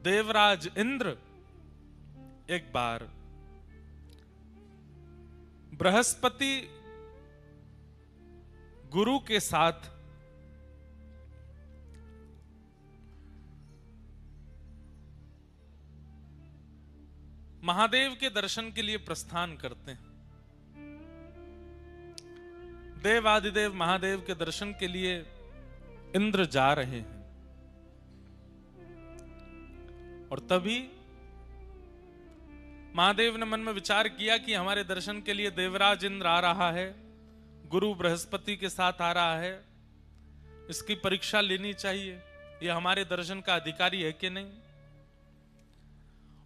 देवराज इंद्र एक बार बृहस्पति गुरु के साथ महादेव के दर्शन के लिए प्रस्थान करते हैं। देवादिदेव महादेव के दर्शन के लिए इंद्र जा रहे हैं और तभी महादेव ने मन में विचार किया कि हमारे दर्शन के लिए देवराज इंद्र आ रहा है, गुरु बृहस्पति के साथ आ रहा है, इसकी परीक्षा लेनी चाहिए, यह हमारे दर्शन का अधिकारी है कि नहीं।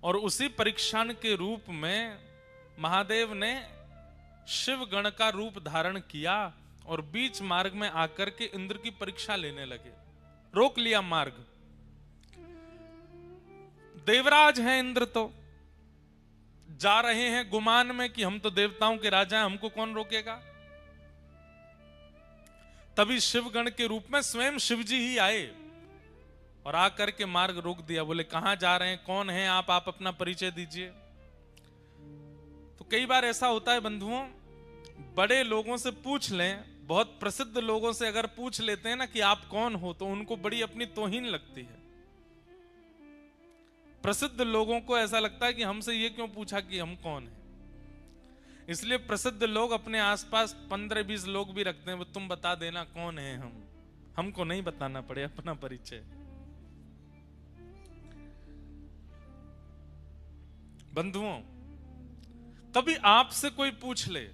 और उसी परीक्षा के रूप में महादेव ने शिव गण का रूप धारण किया और बीच मार्ग में आकर के इंद्र की परीक्षा लेने लगे। रोक लिया मार्ग। देवराज हैं इंद्र, तो जा रहे हैं गुमान में कि हम तो देवताओं के राजा हैं, हमको कौन रोकेगा। तभी शिवगण के रूप में स्वयं शिवजी ही आए और आकर के मार्ग रोक दिया। बोले कहां जा रहे हैं, कौन हैं आप अपना परिचय दीजिए। तो कई बार ऐसा होता है बंधुओं, बड़े लोगों से पूछ लें, बहुत प्रसिद्ध लोगों से अगर पूछ लेते हैं ना कि आप कौन हो, तो उनको बड़ी अपनी तौहीन लगती है। प्रसिद्ध लोगों को ऐसा लगता है कि हमसे ये क्यों पूछा कि हम कौन हैं। इसलिए प्रसिद्ध लोग अपने आसपास 15-20 लोग भी रखते हैं, वो तुम बता देना कौन है हम, हमको नहीं बताना पड़े अपना परिचय। बंधुओं, कभी आपसे कोई पूछ ले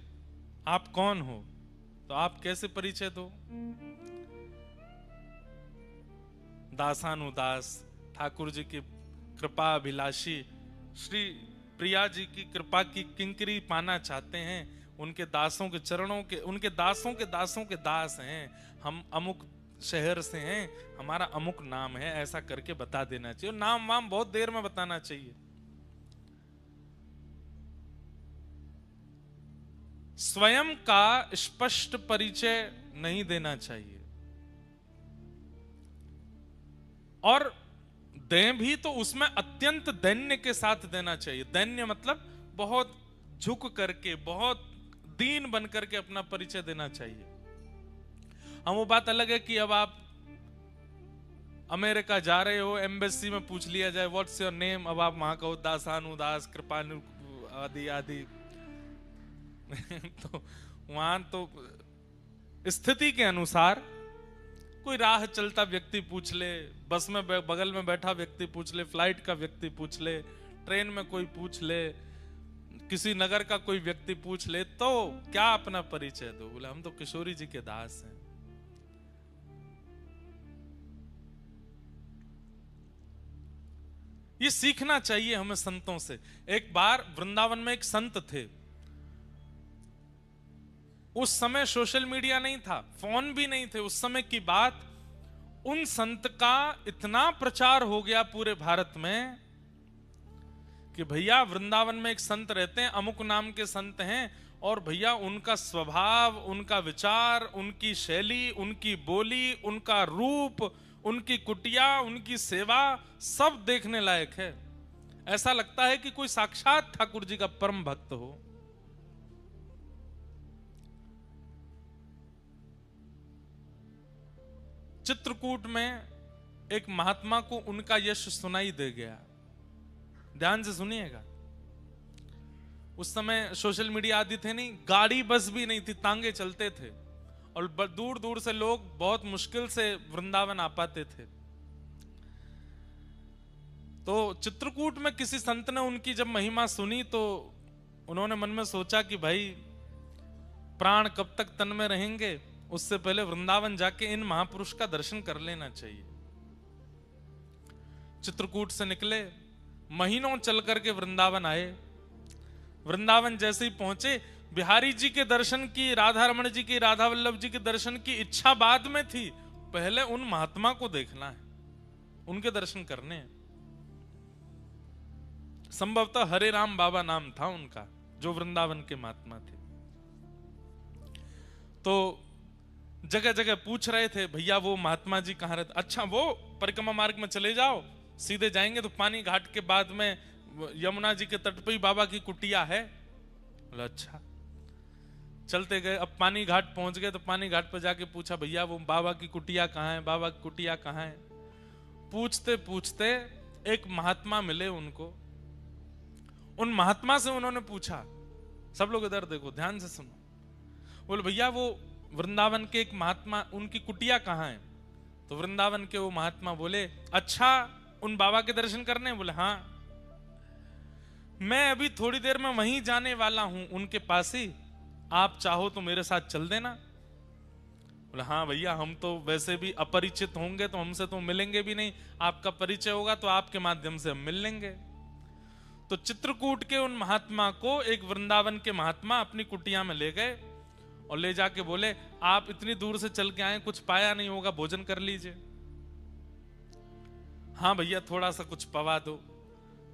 आप कौन हो, तो आप कैसे परिचय दो। दासानुदास, ठाकुर जी की कृपा अभिलाषी, श्री प्रिया जी की कृपा की किंकरी पाना चाहते हैं, उनके दासों के चरणों के, उनके दासों के दासों के दास हैं, हम अमुक शहर से हैं, हमारा अमुक नाम है, ऐसा करके बता देना चाहिए। नाम वाम बहुत देर में बताना चाहिए। स्वयं का स्पष्ट परिचय नहीं देना चाहिए, और दें भी तो उसमें अत्यंत दैन्य के साथ देना चाहिए। दैन्य मतलब बहुत झुक करके, बहुत दीन बन करके अपना परिचय देना चाहिए। हम वो बात अलग है कि अब आप अमेरिका जा रहे हो, एम्बेसी में पूछ लिया जाए व्हाट्स योर नेम, अब आप वहां कहो दासानुदास कृपानु आदि आदि तो वहां तो स्थिति के अनुसार कोई राह चलता व्यक्ति पूछ ले, बस में बगल में बैठा व्यक्ति पूछ ले, फ्लाइट का व्यक्ति पूछ ले, ट्रेन में कोई पूछ ले, किसी नगर का कोई व्यक्ति पूछ ले, तो क्या अपना परिचय दो। बोले हम तो किशोरी जी के दास हैं। ये सीखना चाहिए हमें संतों से। एक बार वृंदावन में एक संत थे। उस समय सोशल मीडिया नहीं था, फोन भी नहीं थे। उस समय की बात, उन संत का इतना प्रचार हो गया पूरे भारत में कि भैया वृंदावन में एक संत रहते हैं, अमुक नाम के संत हैं, और भैया उनका स्वभाव, उनका विचार, उनकी शैली, उनकी बोली, उनका रूप, उनकी कुटिया, उनकी सेवा सब देखने लायक है। ऐसा लगता है कि कोई साक्षात ठाकुर जी का परम भक्त हो। चित्रकूट में एक महात्मा को उनका यश सुनाई दे गया। ध्यान से सुनिएगा। उस समय सोशल मीडिया आदि थे नहीं, गाड़ी बस भी नहीं थी, तांगे चलते थे, और दूर दूर से लोग बहुत मुश्किल से वृंदावन आ पाते थे। तो चित्रकूट में किसी संत ने उनकी जब महिमा सुनी, तो उन्होंने मन में सोचा कि भाई प्राण कब तक तन में रहेंगे, उससे पहले वृंदावन जाके इन महापुरुष का दर्शन कर लेना चाहिए। चित्रकूट से निकले, महीनों चल करके वृंदावन आए। वृंदावन जैसे ही पहुंचे, बिहारी जी के दर्शन की, राधा रमण जी की, राधा वल्लभ जी के दर्शन की इच्छा बाद में थी, पहले उन महात्मा को देखना है, उनके दर्शन करने हैं। संभवतः हरे राम बाबा नाम था उनका, जो वृंदावन के महात्मा थे। तो जगह जगह पूछ रहे थे, भैया वो महात्मा जी कहां रहते। अच्छा, वो परिक्रमा मार्ग में चले जाओ, सीधे जाएंगे तो पानी घाट के बाद में यमुना जी के तट पे ही बाबा की कुटिया है। बोला अच्छा। चलते गए, अब पानी घाट पहुंच गए तो पानी घाट पर जाके पूछा भैया वो बाबा की कुटिया कहाँ है, बाबा की कुटिया कहाँ है। पूछते पूछते एक महात्मा मिले उनको। उन महात्मा से उन्होंने पूछा, सब लोग इधर देखो ध्यान से सुनो। बोले भैया वो वृंदावन के एक महात्मा, उनकी कुटिया कहाँ है। तो वृंदावन के वो महात्मा बोले अच्छा उन बाबा के दर्शन करने। बोले हाँ, मैं अभी थोड़ी देर में वहीं जाने वाला हूं उनके पास ही, आप चाहो तो मेरे साथ चल देना। बोले हाँ भैया, हम तो वैसे भी अपरिचित होंगे तो हमसे तो मिलेंगे भी नहीं, आपका परिचय होगा तो आपके माध्यम से हम मिल लेंगे। तो चित्रकूट के उन महात्मा को एक वृंदावन के महात्मा अपनी कुटिया में ले गए और ले जाके बोले आप इतनी दूर से चल के आए, कुछ पाया नहीं होगा, भोजन कर लीजिए। हाँ भैया थोड़ा सा कुछ पवा दो।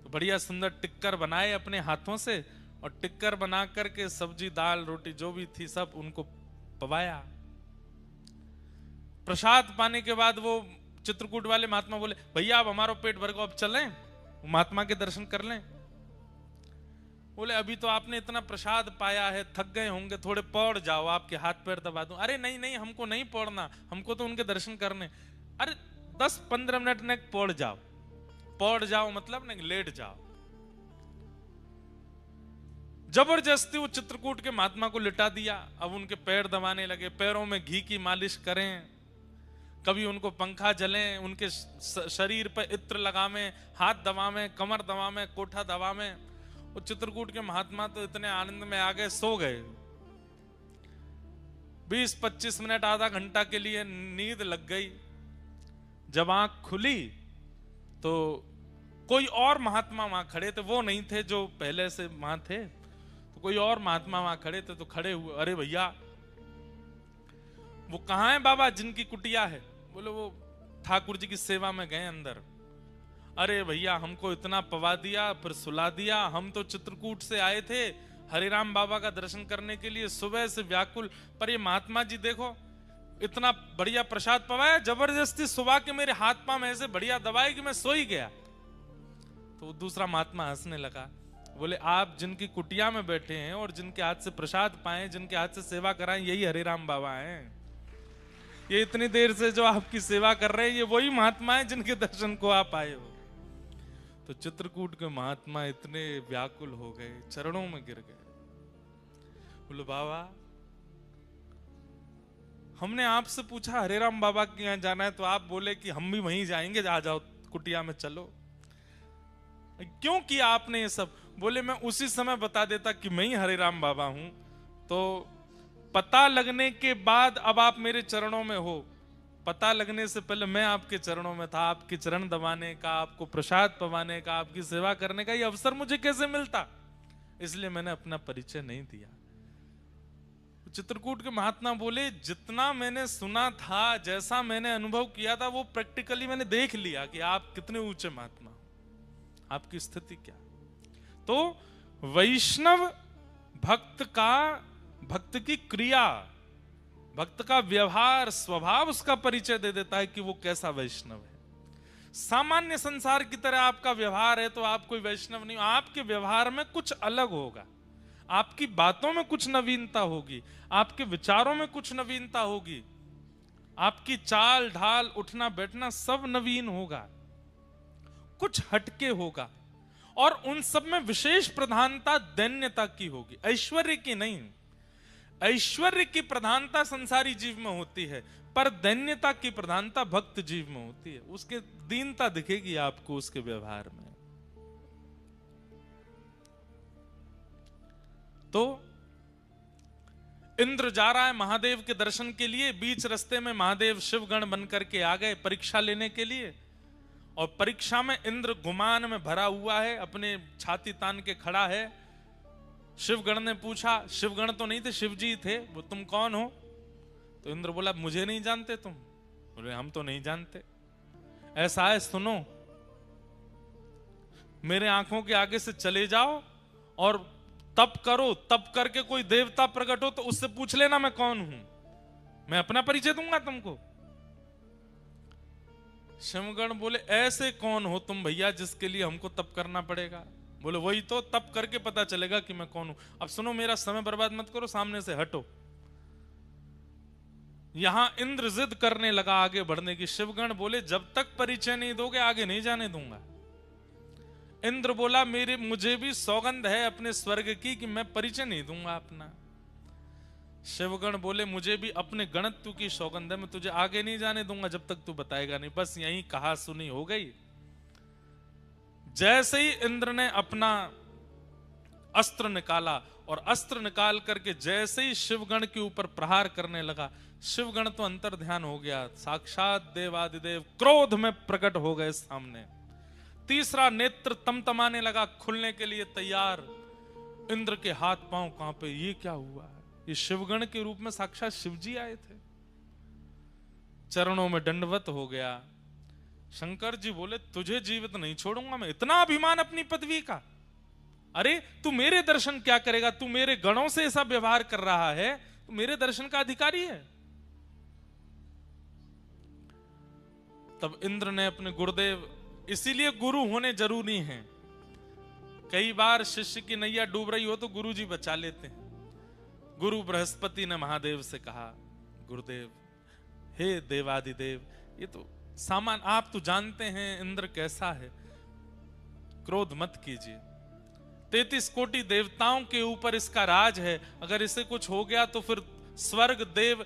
तो बढ़िया सुंदर टिक्कर बनाए अपने हाथों से और टिक्कर बना करके सब्जी दाल रोटी जो भी थी सब उनको पवाया। प्रसाद पाने के बाद वो चित्रकूट वाले महात्मा बोले भैया अब हमारा पेट भर गया, अब चलें महात्मा के दर्शन कर लें। बोले अभी तो आपने इतना प्रसाद पाया है, थक गए होंगे, थोड़े पौड़ जाओ, आपके हाथ पैर दबा दूं। अरे नहीं नहीं, हमको नहीं पौड़ना, हमको तो उनके दर्शन करने। अरे 10-15 मिनट ने पौड़ जाओ। पौड़ जाओ मतलब नहीं, लेट जाओ। जबरदस्ती वो चित्रकूट के महात्मा को लिटा दिया। अब उनके पैर दबाने लगे, पैरों में घी की मालिश करें, कभी उनको पंखा जलें, उनके शरीर पर इत्र लगावें, हाथ दबावें, कमर दबावें, कोठा दबावें। वो चित्रकूट के महात्मा तो इतने आनंद में आ गए, सो गए। 20-25 मिनट आधा घंटा के लिए नींद लग गई। जब आंख खुली तो कोई और महात्मा वहां खड़े थे, वो नहीं थे जो पहले से वहां थे, तो कोई और महात्मा वहां खड़े थे। तो खड़े हुए, अरे भैया वो कहाँ है बाबा जिनकी कुटिया है। बोले वो ठाकुर जी की सेवा में गए अंदर। अरे भैया हमको इतना पवा दिया फिर सुला दिया, हम तो चित्रकूट से आए थे हरिराम बाबा का दर्शन करने के लिए, सुबह से व्याकुल, पर ये महात्मा जी देखो इतना बढ़िया प्रसाद पवाया, जबरदस्ती सुबह के मेरे हाथ पांव ऐसे बढ़िया दबाए कि मैं सो ही गया। तो दूसरा महात्मा हंसने लगा। बोले आप जिनकी कुटिया में बैठे हैं और जिनके हाथ से प्रसाद पाए, जिनके हाथ से सेवा कराएं, यही हरिराम बाबा हैं। ये इतनी देर से जो आपकी सेवा कर रहे हैं ये वही महात्मा हैं जिनके दर्शन को आप आए हो। तो चित्रकूट के महात्मा इतने व्याकुल हो गए, चरणों में गिर गए। बोले बाबा हमने आपसे पूछा हरिराम बाबा के यहाँ जाना है, तो आप बोले कि हम भी वहीं जाएंगे, आ जाओ कुटिया में चलो। क्यों किया आपने ये सब। बोले मैं उसी समय बता देता कि मैं ही हरिराम बाबा हूं, तो पता लगने के बाद अब आप मेरे चरणों में हो, पता लगने से पहले मैं आपके चरणों में था, आपके चरण दबाने का, आपको प्रसाद पवाने का, आपकी सेवा करने का ये अवसर मुझे कैसे मिलता, इसलिए मैंने अपना परिचय नहीं दिया। चित्रकूट के महात्मा बोले जितना मैंने सुना था, जैसा मैंने अनुभव किया था, वो प्रैक्टिकली मैंने देख लिया कि आप कितने ऊंचे महात्मा, आपकी स्थिति क्या। तो वैष्णव भक्त की क्रिया, भक्त का व्यवहार, स्वभाव उसका परिचय दे देता है कि वो कैसा वैष्णव है। सामान्य संसार की तरह आपका व्यवहार है तो आप कोई वैष्णव नहीं हो। आपके व्यवहार में कुछ अलग होगा, आपकी बातों में कुछ नवीनता होगी, आपके विचारों में कुछ नवीनता होगी, आपकी चाल ढाल उठना बैठना सब नवीन होगा, कुछ हटके होगा, और उन सब में विशेष प्रधानता दैन्यता की होगी, ऐश्वर्य की नहीं। ऐश्वर्य की प्रधानता संसारी जीव में होती है, पर दैन्यता की प्रधानता भक्त जीव में होती है। उसके दीनता दिखेगी आपको उसके व्यवहार में। तो इंद्र जा रहा है महादेव के दर्शन के लिए, बीच रास्ते में महादेव शिवगण बनकर के आ गए परीक्षा लेने के लिए, और परीक्षा में इंद्र गुमान में भरा हुआ है, अपने छाती तान के खड़ा है। शिवगण ने पूछा, शिवगण तो नहीं थे, शिवजी थे, वो तुम कौन हो। तो इंद्र बोला मुझे नहीं जानते तुम। बोले हम तो नहीं जानते। ऐसा है सुनो, मेरे आंखों के आगे से चले जाओ और तप करो, तप करके कोई देवता प्रकट हो तो उससे पूछ लेना मैं कौन हूं, मैं अपना परिचय दूंगा तुमको। शिवगण बोले ऐसे कौन हो तुम भैया जिसके लिए हमको तप करना पड़ेगा? बोले वही तो, तप करके पता चलेगा कि मैं कौन हूं। अब सुनो, मेरा समय बर्बाद मत करो, सामने से हटो। यहां इंद्र जिद करने लगा आगे बढ़ने की। शिवगण बोले जब तक परिचय नहीं दोगे आगे नहीं जाने दूंगा। इंद्र बोला मुझे भी सौगंध है अपने स्वर्ग की कि मैं परिचय नहीं दूंगा अपना। शिवगण बोले मुझे भी अपने गणत्व की सौगंध है, मैं तुझे आगे नहीं जाने दूंगा जब तक तू बताएगा नहीं। बस यही कहा सुनी हो गई। जैसे ही इंद्र ने अपना अस्त्र निकाला और अस्त्र निकाल करके जैसे ही शिवगण के ऊपर प्रहार करने लगा, शिवगण तो अंतर ध्यान हो गया, साक्षात देवादिदेव क्रोध में प्रकट हो गए सामने। तीसरा नेत्र तमतमाने लगा, खुलने के लिए तैयार। इंद्र के हाथ पांव कांपे, ये क्या हुआ? ये शिवगण के रूप में साक्षात शिवजी आए थे। चरणों में दंडवत हो गया। शंकर जी बोले तुझे जीवित नहीं छोड़ूंगा मैं, इतना अभिमान अपनी पदवी का। अरे तू मेरे दर्शन क्या करेगा? तू मेरे गणों से ऐसा व्यवहार कर रहा है, तू मेरे दर्शन का अधिकारी है। तब इंद्र ने अपने गुरुदेव, इसीलिए गुरु होने जरूरी हैं। कई बार शिष्य की नैया डूब रही हो तो गुरु जी बचा लेते हैं। गुरु बृहस्पति ने महादेव से कहा, गुरुदेव हे देवादिदेव, ये तो सामान, आप तो जानते हैं इंद्र कैसा है, क्रोध मत कीजिए। 33 कोटि देवताओं के ऊपर इसका राज है, अगर इसे कुछ हो गया तो फिर स्वर्ग देव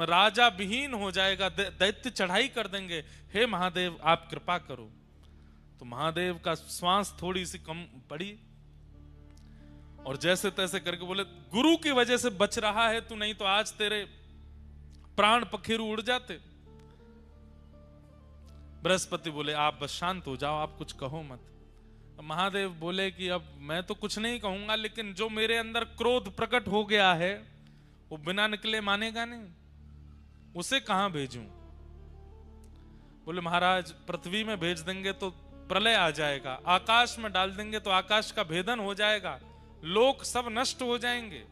राजा विहीन हो जाएगा, दैत्य चढ़ाई कर देंगे। हे महादेव आप कृपा करो। तो महादेव का श्वास थोड़ी सी कम पड़ी और जैसे तैसे करके बोले गुरु की वजह से बच रहा है तू, नहीं तो आज तेरे प्राण पखेरु उड़ जाते। बृहस्पति बोले आप बस शांत हो जाओ, आप कुछ कहो मत। महादेव बोले कि अब मैं तो कुछ नहीं कहूंगा, लेकिन जो मेरे अंदर क्रोध प्रकट हो गया है वो बिना निकले मानेगा नहीं, उसे कहां भेजूं? बोले महाराज पृथ्वी में भेज देंगे तो प्रलय आ जाएगा, आकाश में डाल देंगे तो आकाश का भेदन हो जाएगा, लोक सब नष्ट हो जाएंगे।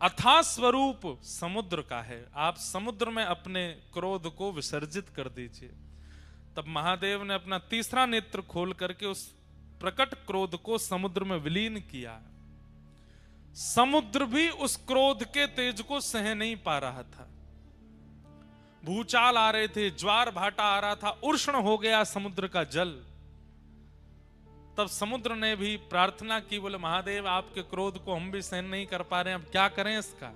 अथाह स्वरूप समुद्र का है, आप समुद्र में अपने क्रोध को विसर्जित कर दीजिए। तब महादेव ने अपना तीसरा नेत्र खोल करके उस प्रकट क्रोध को समुद्र में विलीन किया। समुद्र भी उस क्रोध के तेज को सह नहीं पा रहा था। भूचाल आ रहे थे, ज्वार भाटा आ रहा था, उष्ण हो गया समुद्र का जल। तब समुद्र ने भी प्रार्थना की, बोले महादेव आपके क्रोध को हम भी सहन नहीं कर पा रहे हैं, अब क्या करें इसका?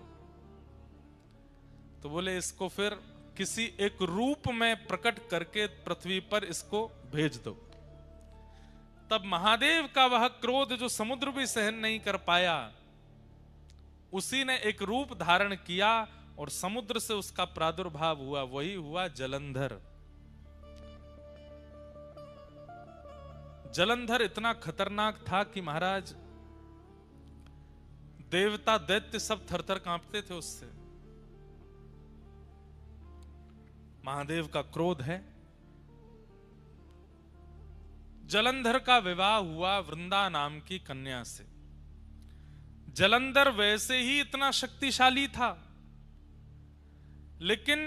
तो बोले इसको फिर किसी एक रूप में प्रकट करके पृथ्वी पर इसको भेज दो। तब महादेव का वह क्रोध जो समुद्र भी सहन नहीं कर पाया, उसी ने एक रूप धारण किया और समुद्र से उसका प्रादुर्भाव हुआ, वही हुआ जलंधर। जलंधर इतना खतरनाक था कि महाराज देवता दैत्य सब थरथर कांपते थे उससे। महादेव का क्रोध है। जलंधर का विवाह हुआ वृंदा नाम की कन्या से। जलंधर वैसे ही इतना शक्तिशाली था, लेकिन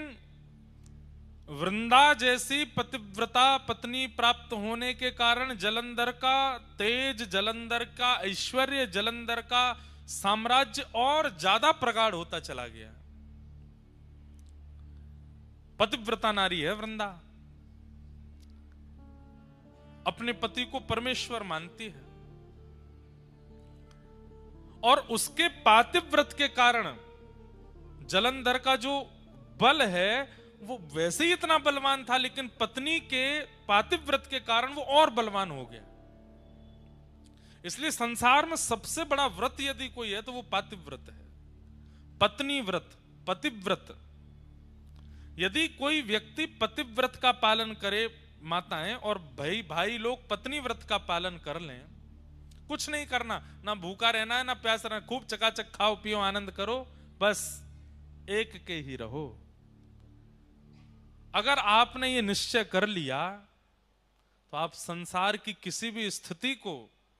वृंदा जैसी पतिव्रता पत्नी प्राप्त होने के कारण जलंधर का तेज, जलंधर का ऐश्वर्य, जलंधर का साम्राज्य और ज्यादा प्रगाढ़ होता चला गया। पतिव्रता नारी है वृंदा, अपने पति को परमेश्वर मानती है और उसके पातिव्रत के कारण जलंधर का जो बल है वो वैसे ही इतना बलवान था, लेकिन पत्नी के पातिव्रत के कारण वो और बलवान हो गया। इसलिए संसार में सबसे बड़ा व्रत यदि कोई है तो वो पातिव्रत है, पत्नी व्रत, पतिव्रत। यदि कोई व्यक्ति पतिव्रत का पालन करे, माताएं और भाई लोग पत्नी व्रत का पालन कर लें, कुछ नहीं करना, ना भूखा रहना है ना प्यास रहना, खूब चकाचक खाओ पियो आनंद करो, बस एक के ही रहो। अगर आपने ये निश्चय कर लिया तो आप संसार की किसी भी स्थिति को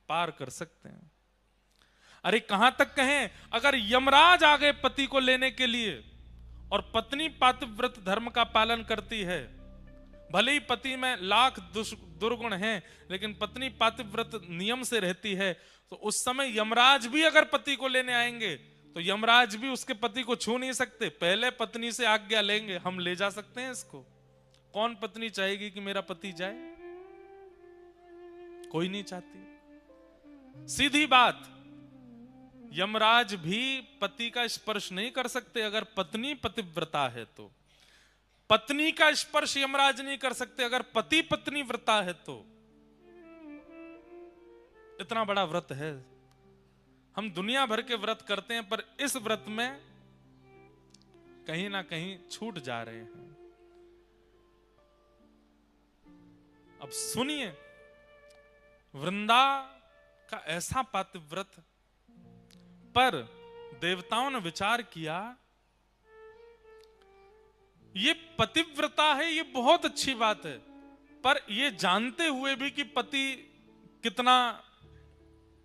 पार कर सकते हैं। अरे कहां तक कहें, अगर यमराज आ गए पति को लेने के लिए और पत्नी पातिव्रत धर्म का पालन करती है, भले ही पति में लाख दुर्गुण हैं, लेकिन पत्नी पातिव्रत नियम से रहती है, तो उस समय यमराज भी अगर पति को लेने आएंगे तो यमराज भी उसके पति को छू नहीं सकते, पहले पत्नी से आज्ञा लेंगे, हम ले जा सकते हैं इसको। कौन पत्नी चाहेगी कि मेरा पति जाए? कोई नहीं चाहती। सीधी बात, यमराज भी पति का स्पर्श नहीं कर सकते अगर पत्नी पतिव्रता है तो। पत्नी का स्पर्श यमराज नहीं कर सकते अगर पति पत्नी व्रता है तो। इतना बड़ा व्रत है। हम दुनिया भर के व्रत करते हैं, पर इस व्रत में कहीं ना कहीं छूट जा रहे हैं। अब सुनिए, वृंदा का ऐसा पातिव्रत, पर देवताओं ने विचार किया ये पतिव्रता है, ये बहुत अच्छी बात है, पर ये जानते हुए भी कि पति कितना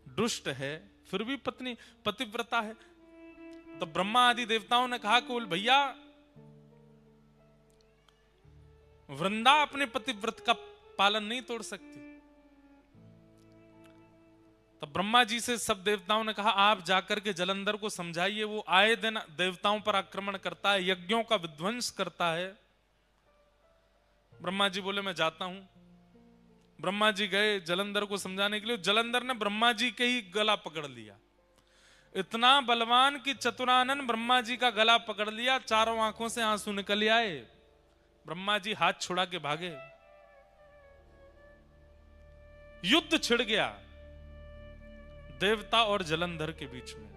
दुष्ट है, फिर भी पत्नी पतिव्रता है। तो ब्रह्मा आदि देवताओं ने कहा कि भैया वृंदा अपने पतिव्रत का पालन नहीं तोड़ सकती। तो ब्रह्मा जी से सब देवताओं ने कहा आप जाकर के जलंधर को समझाइए, वो आए दिन देवताओं पर आक्रमण करता है, यज्ञों का विध्वंस करता है। ब्रह्मा जी बोले मैं जाता हूं। ब्रह्मा जी गए जलंधर को समझाने के लिए। जलंधर ने ब्रह्मा जी के ही गला पकड़ लिया, इतना बलवान कि चतुरानन ब्रह्मा जी का गला पकड़ लिया, चारों आंखों से आंसू निकल आए। ब्रह्मा जी हाथ छुड़ा के भागे, युद्ध छिड़ गया देवता और जलंधर के बीच में।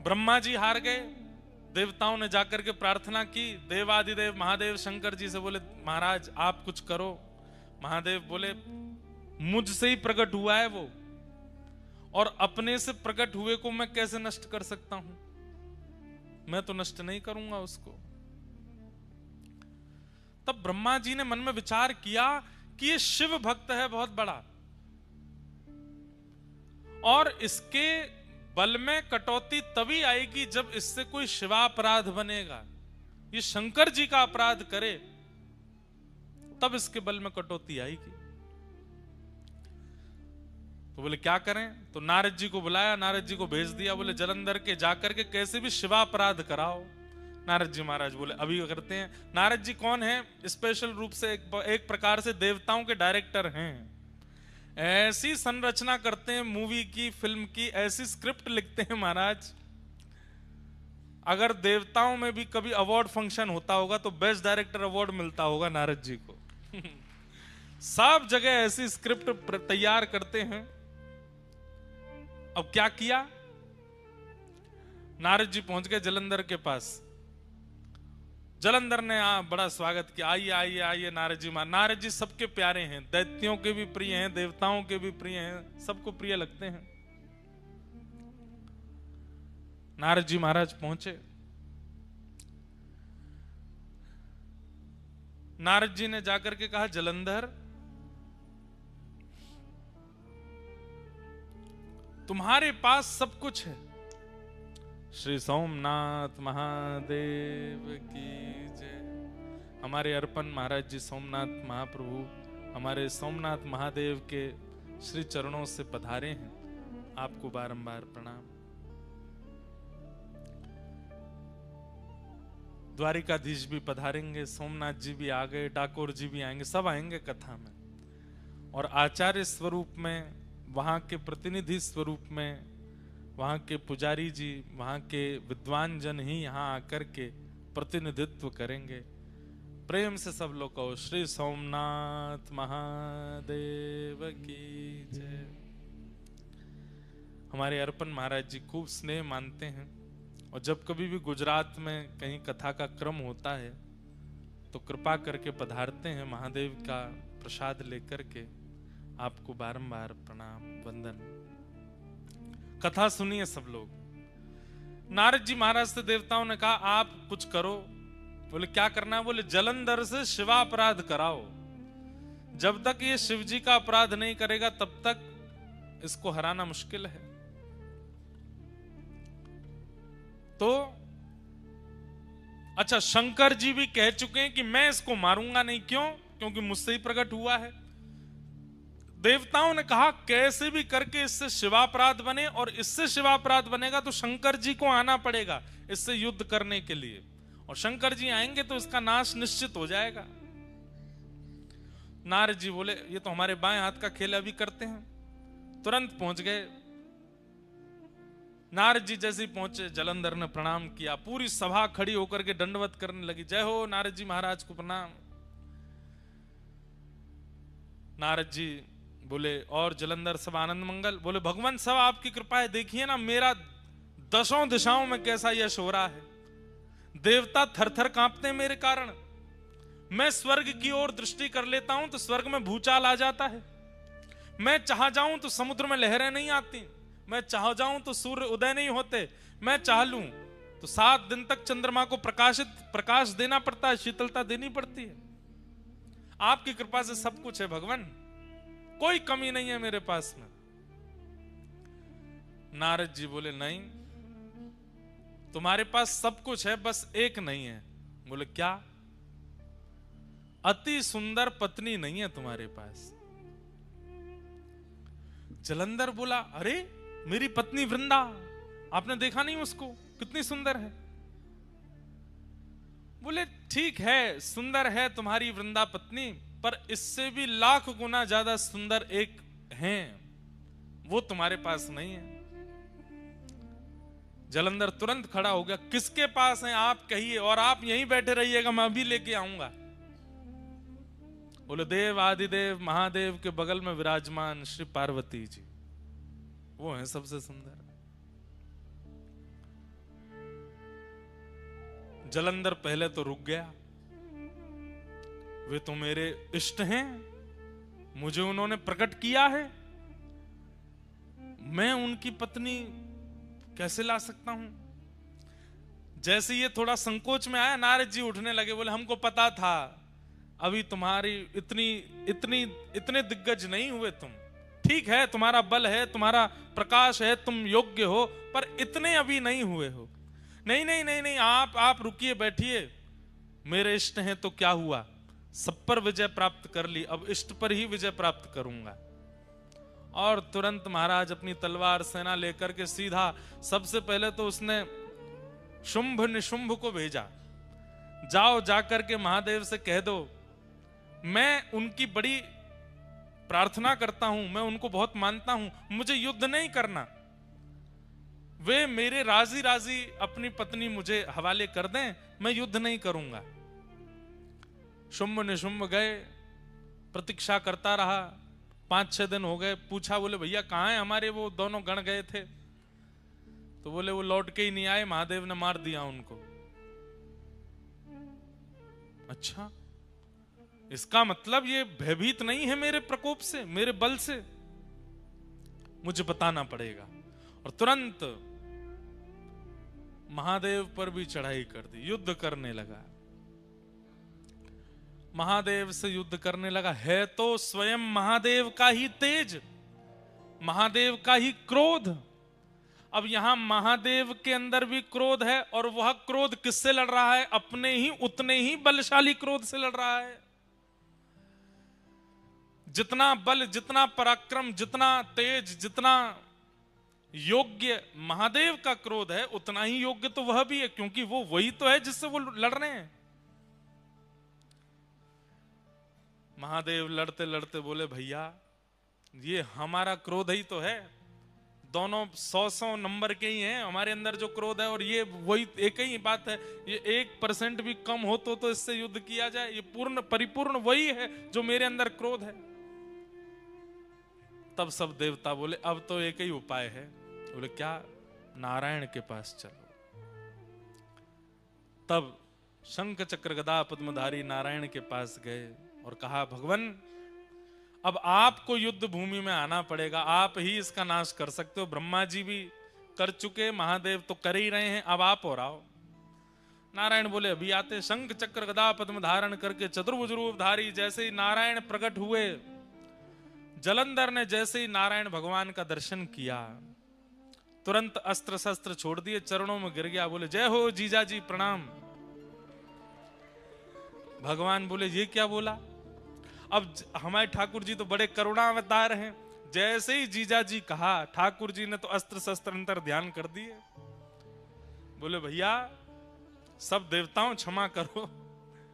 ब्रह्मा जी हार गए। देवताओं ने जाकर के प्रार्थना की, देवादिदेव महादेव शंकर जी से बोले महाराज आप कुछ करो। महादेव बोले मुझसे ही प्रकट हुआ है वो, और अपने से प्रकट हुए को मैं कैसे नष्ट कर सकता हूं? मैं तो नष्ट नहीं करूंगा उसको। तब ब्रह्मा जी ने मन में विचार किया कि ये शिव भक्त है बहुत बड़ा, और इसके बल में कटौती तभी आएगी जब इससे कोई शिवापराध बनेगा। ये शंकर जी का अपराध करे तब इसके बल में कटौती आएगी। तो बोले क्या करें? तो नारद जी को बुलाया, नारद जी को भेज दिया, बोले जलंधर के जाकर के कैसे भी शिवापराध कराओ। नारद जी महाराज बोले अभी करते हैं। नारद जी कौन है? स्पेशल रूप से एक प्रकार से देवताओं के डायरेक्टर हैं। ऐसी संरचना करते हैं मूवी की, फिल्म की, ऐसी स्क्रिप्ट लिखते हैं महाराज, अगर देवताओं में भी कभी अवार्ड फंक्शन होता होगा तो बेस्ट डायरेक्टर अवार्ड मिलता होगा नारद जी को। सब जगह ऐसी स्क्रिप्ट तैयार करते हैं। अब क्या किया? नारद जी पहुंच गए जलंधर के पास। जलंधर ने बड़ा स्वागत किया, आइए आइए आइए नारद जी। नारद जी सबके प्यारे हैं, दैत्यों के भी प्रिय हैं, देवताओं के भी प्रिय हैं, सबको प्रिय लगते हैं। नारद जी महाराज पहुंचे। नारद जी ने जाकर के कहा जलंधर तुम्हारे पास सब कुछ है। श्री सोमनाथ महादेव की जय। हमारे अर्पण महाराज जी सोमनाथ महाप्रभु हमारे सोमनाथ महादेव के श्री चरणों से पधारे हैं, आपको बारंबार प्रणाम। द्वारिकाधीश भी पधारेंगे, सोमनाथ जी भी आ गए, डाकोर जी भी आएंगे, सब आएंगे कथा में। और आचार्य स्वरूप में, वहां के प्रतिनिधि स्वरूप में, वहां के पुजारी जी, वहां के विद्वान जन ही यहां आकर के प्रतिनिधित्व करेंगे। प्रेम से सब लोग कहो श्री सोमनाथ महादेव की जय। हमारे अर्पण महाराज जी खूब स्नेह मानते हैं, और जब कभी भी गुजरात में कहीं कथा का क्रम होता है तो कृपा करके पधारते हैं महादेव का प्रसाद लेकर के। आपको बारंबार प्रणाम वंदन। कथा सुनिए सब लोग। नारद जी महाराज से देवताओं ने कहा आप कुछ करो। बोले क्या करना है? बोले जलंधर से शिवापराध कराओ। जब तक ये शिव जी का अपराध नहीं करेगा तब तक इसको हराना मुश्किल है। तो अच्छा, शंकर जी भी कह चुके हैं कि मैं इसको मारूंगा नहीं। क्यों? क्योंकि मुझसे ही प्रकट हुआ है। देवताओं ने कहा कैसे भी करके इससे शिवापराध बने, और इससे शिवापराध बनेगा तो शंकर जी को आना पड़ेगा इससे युद्ध करने के लिए, और शंकर जी आएंगे तो इसका नाश निश्चित हो जाएगा। नारद जी बोले ये तो हमारे बाएं हाथ का खेल अभी करते हैं। तुरंत पहुंच गए। नारद जी जैसे ही पहुंचे, जलंधर ने प्रणाम किया। पूरी सभा खड़ी होकर के दंडवत करने लगी, जय हो नारद जी महाराज को प्रणाम। नारद जी बोले और जलंधर सब आनंद मंगल। बोले भगवान सब आपकी कृपा है, देखिए ना मेरा दसों दिशाओं में कैसा यश हो रहा है। देवता थर थर कांपते हैं मेरे कारण। मैं स्वर्ग की ओर दृष्टि कर लेता हूं तो स्वर्ग में भूचाल आ जाता है। मैं चाह जाऊं तो समुद्र में लहरें नहीं आती। मैं चाह जाऊं तो सूर्य उदय नहीं होते। मैं चाह लूं तो 7 दिन तक चंद्रमा को प्रकाश देना पड़ता है, शीतलता देनी पड़ती है। आपकी कृपा से सब कुछ है भगवान, कोई कमी नहीं है मेरे पास में। नारद जी बोले नहीं, तुम्हारे पास सब कुछ है, बस एक नहीं है। बोले क्या? अति सुंदर पत्नी नहीं है तुम्हारे पास। जलंधर बोला अरे मेरी पत्नी वृंदा, आपने देखा नहीं उसको, कितनी सुंदर है। बोले ठीक है, सुंदर है तुम्हारी वृंदा पत्नी, पर इससे भी लाख गुना ज्यादा सुंदर एक है, वो तुम्हारे पास नहीं है। जलंधर तुरंत खड़ा हो गया, किसके पास है आप कहिए, और आप यहीं बैठे रहिएगा, मैं अभी लेके आऊंगा। बोले देव आदिदेव महादेव के बगल में विराजमान श्री पार्वती जी, वो हैं सबसे सुंदर। जलंधर पहले तो रुक गया, वे तो मेरे इष्ट हैं, मुझे उन्होंने प्रकट किया है, मैं उनकी पत्नी कैसे ला सकता हूं। जैसे ये थोड़ा संकोच में आया, नारद जी उठने लगे। बोले हमको पता था अभी तुम्हारी इतने दिग्गज नहीं हुए तुम। ठीक है, तुम्हारा बल है, तुम्हारा प्रकाश है, तुम योग्य हो, पर इतने अभी नहीं हुए हो। नहीं नहीं नहीं नहीं, आप रुकिए, बैठिए। मेरे इष्ट हैं तो क्या हुआ, सब पर विजय प्राप्त कर ली, अब इष्ट पर ही विजय प्राप्त करूंगा। और तुरंत महाराज अपनी तलवार सेना लेकर के सीधा, सबसे पहले तो उसने शुंभ निशुंभ को भेजा, जाओ जाकर के महादेव से कह दो मैं उनकी बड़ी प्रार्थना करता हूं, मैं उनको बहुत मानता हूं, मुझे युद्ध नहीं करना, वे मेरे राजी राजी अपनी पत्नी मुझे हवाले कर दें, मैं युद्ध नहीं करूंगा। शुंभ निशुंभ गए, प्रतीक्षा करता रहा, 5-6 दिन हो गए। पूछा, बोले भैया कहाँ है हमारे वो दोनों गण गए थे? तो बोले वो लौट के ही नहीं आए, महादेव ने मार दिया उनको। अच्छा, इसका मतलब ये भयभीत नहीं है मेरे प्रकोप से, मेरे बल से, मुझे बताना पड़ेगा। और तुरंत महादेव पर भी चढ़ाई कर दी, युद्ध करने लगा। महादेव से युद्ध करने लगा। है तो स्वयं महादेव का ही तेज, महादेव का ही क्रोध। अब यहां महादेव के अंदर भी क्रोध है, और वह क्रोध किससे लड़ रहा है? अपने ही उतने ही बलशाली क्रोध से लड़ रहा है। जितना बल, जितना पराक्रम, जितना तेज, जितना योग्य महादेव का क्रोध है, उतना ही योग्य तो वह भी है, क्योंकि वो वही तो है जिससे वो लड़ रहे हैं। महादेव लड़ते लड़ते बोले भैया ये हमारा क्रोध ही तो है, दोनों 100 नंबर के ही हैं हमारे अंदर जो क्रोध है, और ये वही एक ही बात है, ये 1% भी कम हो तो इससे युद्ध किया जाए, ये पूर्ण परिपूर्ण वही है जो मेरे अंदर क्रोध है। तब सब देवता बोले अब तो एक ही उपाय है। बोले क्या? नारायण के पास चलो। तब शंख चक्र गदा पद्मधारी नारायण के पास गए और कहा भगवान अब आपको युद्ध भूमि में आना पड़ेगा, आप ही इसका नाश कर सकते हो। ब्रह्मा जी भी कर चुके, महादेव तो कर ही रहे हैं, अब आप और आओ। नारायण बोले अभी आते। शंख चक्र गदा पद्म धारण करके चतुर्भुज रूप धारी जैसे ही नारायण प्रकट हुए, जलंधर ने जैसे ही नारायण भगवान का दर्शन किया, तुरंत अस्त्र शस्त्र छोड़ दिए, चरणों में गिर गया। बोले जय हो जीजा जी प्रणाम। भगवान बोले ये क्या बोला? अब हमारे ठाकुर जी तो बड़े करुणावतार हैं। जैसे ही जीजा जी कहा, ठाकुर जी ने तो अस्त्र शस्त्र अंतर ध्यान कर दिए। बोले भैया सब देवताओं क्षमा करो।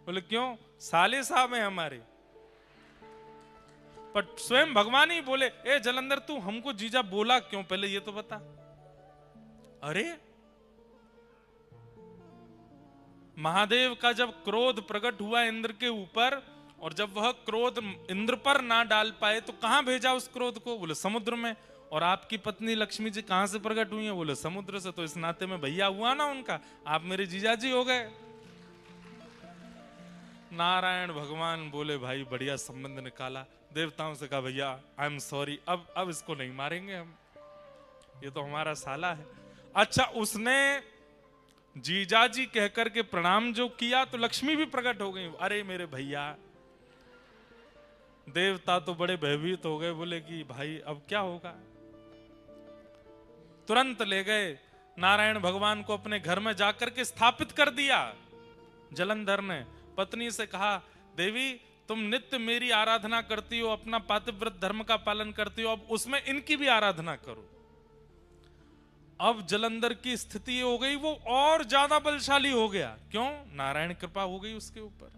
बोले क्यों? साले साहब हैं हमारे। पर स्वयं भगवान ही बोले, ए जलंधर तू हमको जीजा बोला क्यों, पहले ये तो बता। अरे महादेव का जब क्रोध प्रकट हुआ इंद्र के ऊपर, और जब वह क्रोध इंद्र पर ना डाल पाए तो कहां भेजा उस क्रोध को? बोले समुद्र में। और आपकी पत्नी लक्ष्मी जी कहां से प्रकट हुई है? बोले समुद्र से। तो इस नाते में भैया हुआ ना उनका, आप मेरे जीजा जी हो गए। नारायण भगवान बोले भाई बढ़िया संबंध निकाला। देवताओं से कहा भैया आई एम सॉरी, अब इसको नहीं मारेंगे हम, ये तो हमारा साला है। अच्छा, उसने जीजा जी कहकर के प्रणाम जो किया तो लक्ष्मी भी प्रकट हो गई। अरे मेरे भैया, देवता तो बड़े भयभीत हो गए, बोले कि भाई अब क्या होगा। तुरंत ले गए नारायण भगवान को अपने घर में जाकर के स्थापित कर दिया। जलंधर ने पत्नी से कहा, देवी तुम नित्य मेरी आराधना करती हो, अपना पातिव्रत धर्म का पालन करती हो, अब उसमें इनकी भी आराधना करो। अब जलंधर की स्थिति हो गई, वो और ज्यादा बलशाली हो गया। क्यों? नारायण कृपा हो गई उसके ऊपर।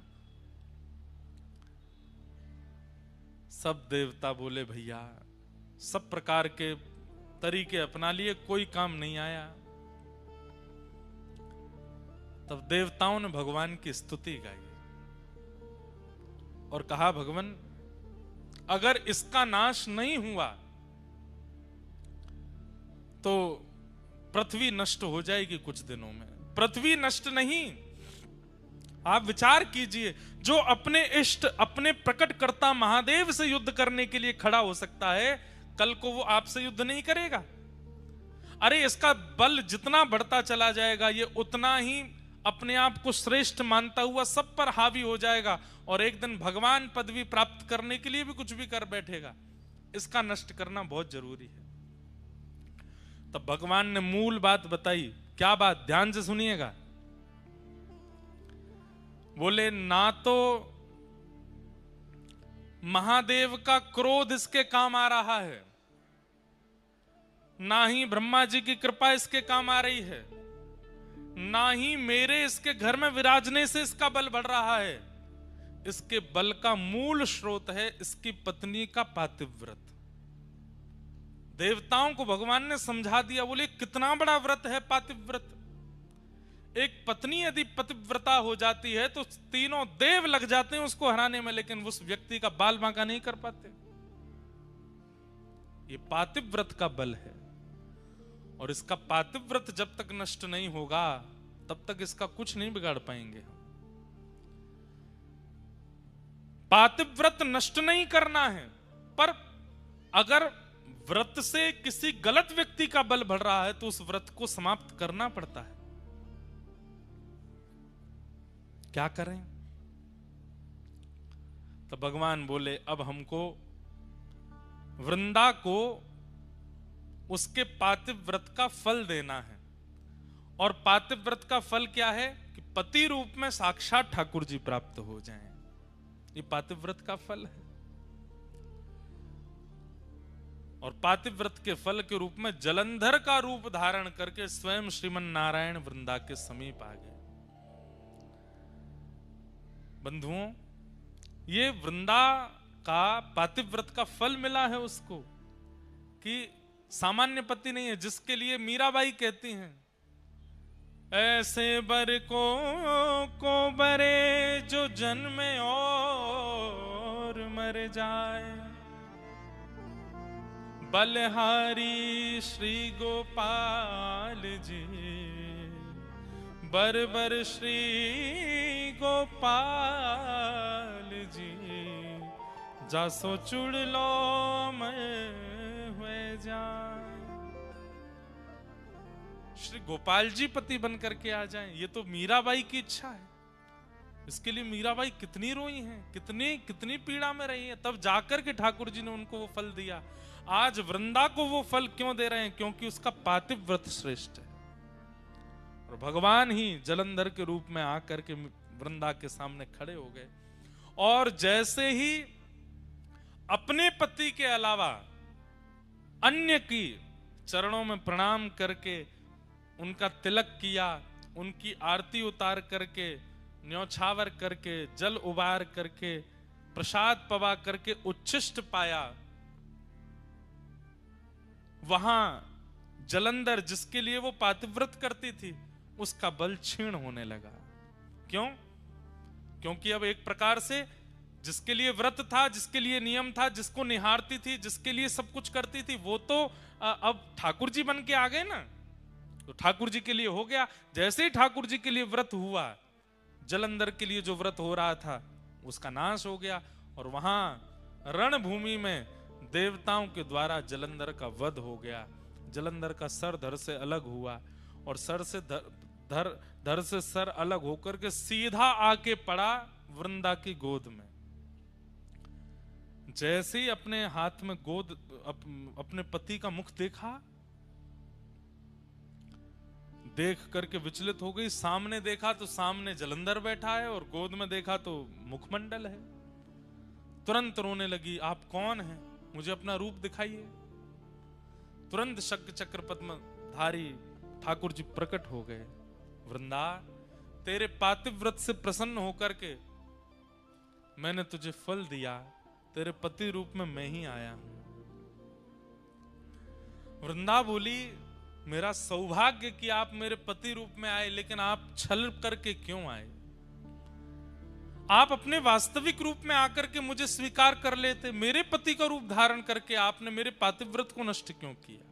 सब देवता बोले भैया सब प्रकार के तरीके अपना लिए, कोई काम नहीं आया। तब देवताओं ने भगवान की स्तुति गाई और कहा, भगवान अगर इसका नाश नहीं हुआ तो पृथ्वी नष्ट हो जाएगी कुछ दिनों में। पृथ्वी नष्ट नहीं, आप विचार कीजिए, जो अपने इष्ट अपने प्रकटकर्ता महादेव से युद्ध करने के लिए खड़ा हो सकता है, कल को वो आपसे युद्ध नहीं करेगा? अरे इसका बल जितना बढ़ता चला जाएगा, ये उतना ही अपने आप को श्रेष्ठ मानता हुआ सब पर हावी हो जाएगा, और एक दिन भगवान पदवी प्राप्त करने के लिए भी कुछ भी कर बैठेगा। इसका नष्ट करना बहुत जरूरी है। तब भगवान ने मूल बात बताई। क्या बात? ध्यान से सुनिएगा। बोले ना तो महादेव का क्रोध इसके काम आ रहा है, ना ही ब्रह्मा जी की कृपा इसके काम आ रही है, ना ही मेरे इसके घर में विराजने से इसका बल बढ़ रहा है। इसके बल का मूल स्रोत है इसकी पत्नी का पातिव्रत। देवताओं को भगवान ने समझा दिया। बोले कितना बड़ा व्रत है पातिव्रत। एक पत्नी यदि पतिव्रता हो जाती है तो तीनों देव लग जाते हैं उसको हराने में, लेकिन उस व्यक्ति का बाल बांका नहीं कर पाते। ये पातिव्रत का बल है, और इसका पातिव्रत जब तक नष्ट नहीं होगा तब तक इसका कुछ नहीं बिगाड़ पाएंगे। पातिव्रत नष्ट नहीं करना है, पर अगर व्रत से किसी गलत व्यक्ति का बल बढ़ रहा है तो उस व्रत को समाप्त करना पड़ता है। क्या करें? तो भगवान बोले अब हमको वृंदा को उसके पातिव्रत का फल देना है। और पातिव्रत का फल क्या है? कि पति रूप में साक्षात ठाकुर जी प्राप्त हो जाएं। ये पातिव्रत का फल है। और पातिव्रत के फल के रूप में जलंधर का रूप धारण करके स्वयं श्रीमन नारायण वृंदा के समीप आ गए। बंधुओं, ये वृंदा का पातिव्रत का फल मिला है उसको, कि सामान्य पति नहीं है, जिसके लिए मीराबाई कहती हैं, ऐसे बर को बरे जो जन्मे और मर जाए, बलहारी श्री गोपाल जी, बर बर श्री गोपाल जी, जासो चुड़ लो मैं हुए जाए। श्री गोपाल जी पति बन करके आ जाएं, ये तो मीराबाई की इच्छा है। इसके लिए मीराबाई कितनी रोई हैं, कितनी पीड़ा में रही है, तब जाकर के ठाकुर जी ने उनको वो फल दिया। आज वृंदा को वो फल क्यों दे रहे हैं? क्योंकि उसका पातिव्रत श्रेष्ठ है। और भगवान ही जलंधर के रूप में आकर के वृंदा के सामने खड़े हो गए और जैसे ही अपने पति के अलावा अन्य की चरणों में प्रणाम करके उनका तिलक किया, उनकी आरती उतार करके, न्यौछावर करके, जल उबार करके, प्रसाद पवा करके उच्छिष्ट पाया, वहां जलंधर जिसके लिए वो पातिव्रत करती थी उसका बल क्षीण होने लगा। क्यों? क्योंकि अब एक प्रकार से जिसके लिए व्रत था, जिसके लिए नियम था, जिसको निहारती थी, जिसके लिए सब कुछ करती थी, वो तो अब ठाकुर जी बन के आ गए ना, तो ठाकुर जी के लिए हो गया। जैसे ही ठाकुर जी के लिए व्रत हुआ, जलंधर के लिए जो व्रत हो रहा था उसका नाश हो गया और वहां रणभूमि में देवताओं के द्वारा जलंधर का वध हो गया। जलंधर का सर धड़ से अलग हुआ और सर से धड़ से सर अलग होकर के सीधा आके पड़ा वृंदा की गोद में। जैसे ही अपने हाथ में गोद अपने पति का मुख देखा, देख करके विचलित हो गई। सामने देखा तो सामने जलंधर बैठा है और गोद में देखा तो मुखमंडल है। तुरंत रोने लगी, आप कौन हैं? मुझे अपना रूप दिखाइए। तुरंत शंख चक्र पद्मधारी ठाकुर जी प्रकट हो गए। वृंदा, तेरे पातिव्रत से प्रसन्न होकर के मैंने तुझे फल दिया, तेरे पति रूप में मैं ही आया हूं। वृंदा बोली, मेरा सौभाग्य कि आप मेरे पति रूप में आए, लेकिन आप छल करके क्यों आए? आप अपने वास्तविक रूप में आकर के मुझे स्वीकार कर लेते। मेरे पति का रूप धारण करके आपने मेरे पातिव्रत को नष्ट क्यों किया?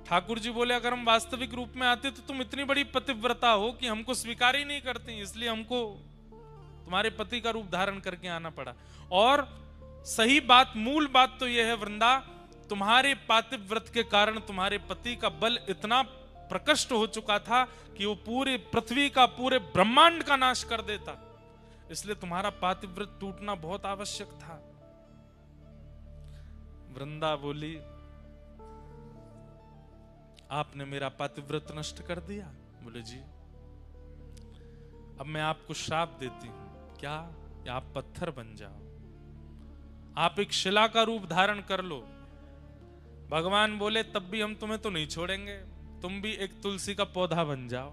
ठाकुर जी बोले, अगर हम वास्तविक रूप में आते तो तुम इतनी बड़ी पतिव्रता हो कि हमको स्वीकार ही नहीं करती, इसलिए हमको तुम्हारे पति का रूप धारण करके आना पड़ा। और सही बात, मूल बात तो यह है वृंदा, तुम्हारे पातिव्रत के कारण तुम्हारे पति का बल इतना प्रकट हो चुका था कि वो पूरे पृथ्वी का, पूरे ब्रह्मांड का नाश कर देता, इसलिए तुम्हारा पातिव्रत टूटना बहुत आवश्यक था। वृंदा बोली, आपने मेरा पातिव्रत नष्ट कर दिया? बोले जी। अब मैं आपको श्राप देती हूं। क्या? या आप पत्थर बन जाओ, आप एक शिला का रूप धारण कर लो। भगवान बोले, तब भी हम तुम्हें तो नहीं छोड़ेंगे, तुम भी एक तुलसी का पौधा बन जाओ।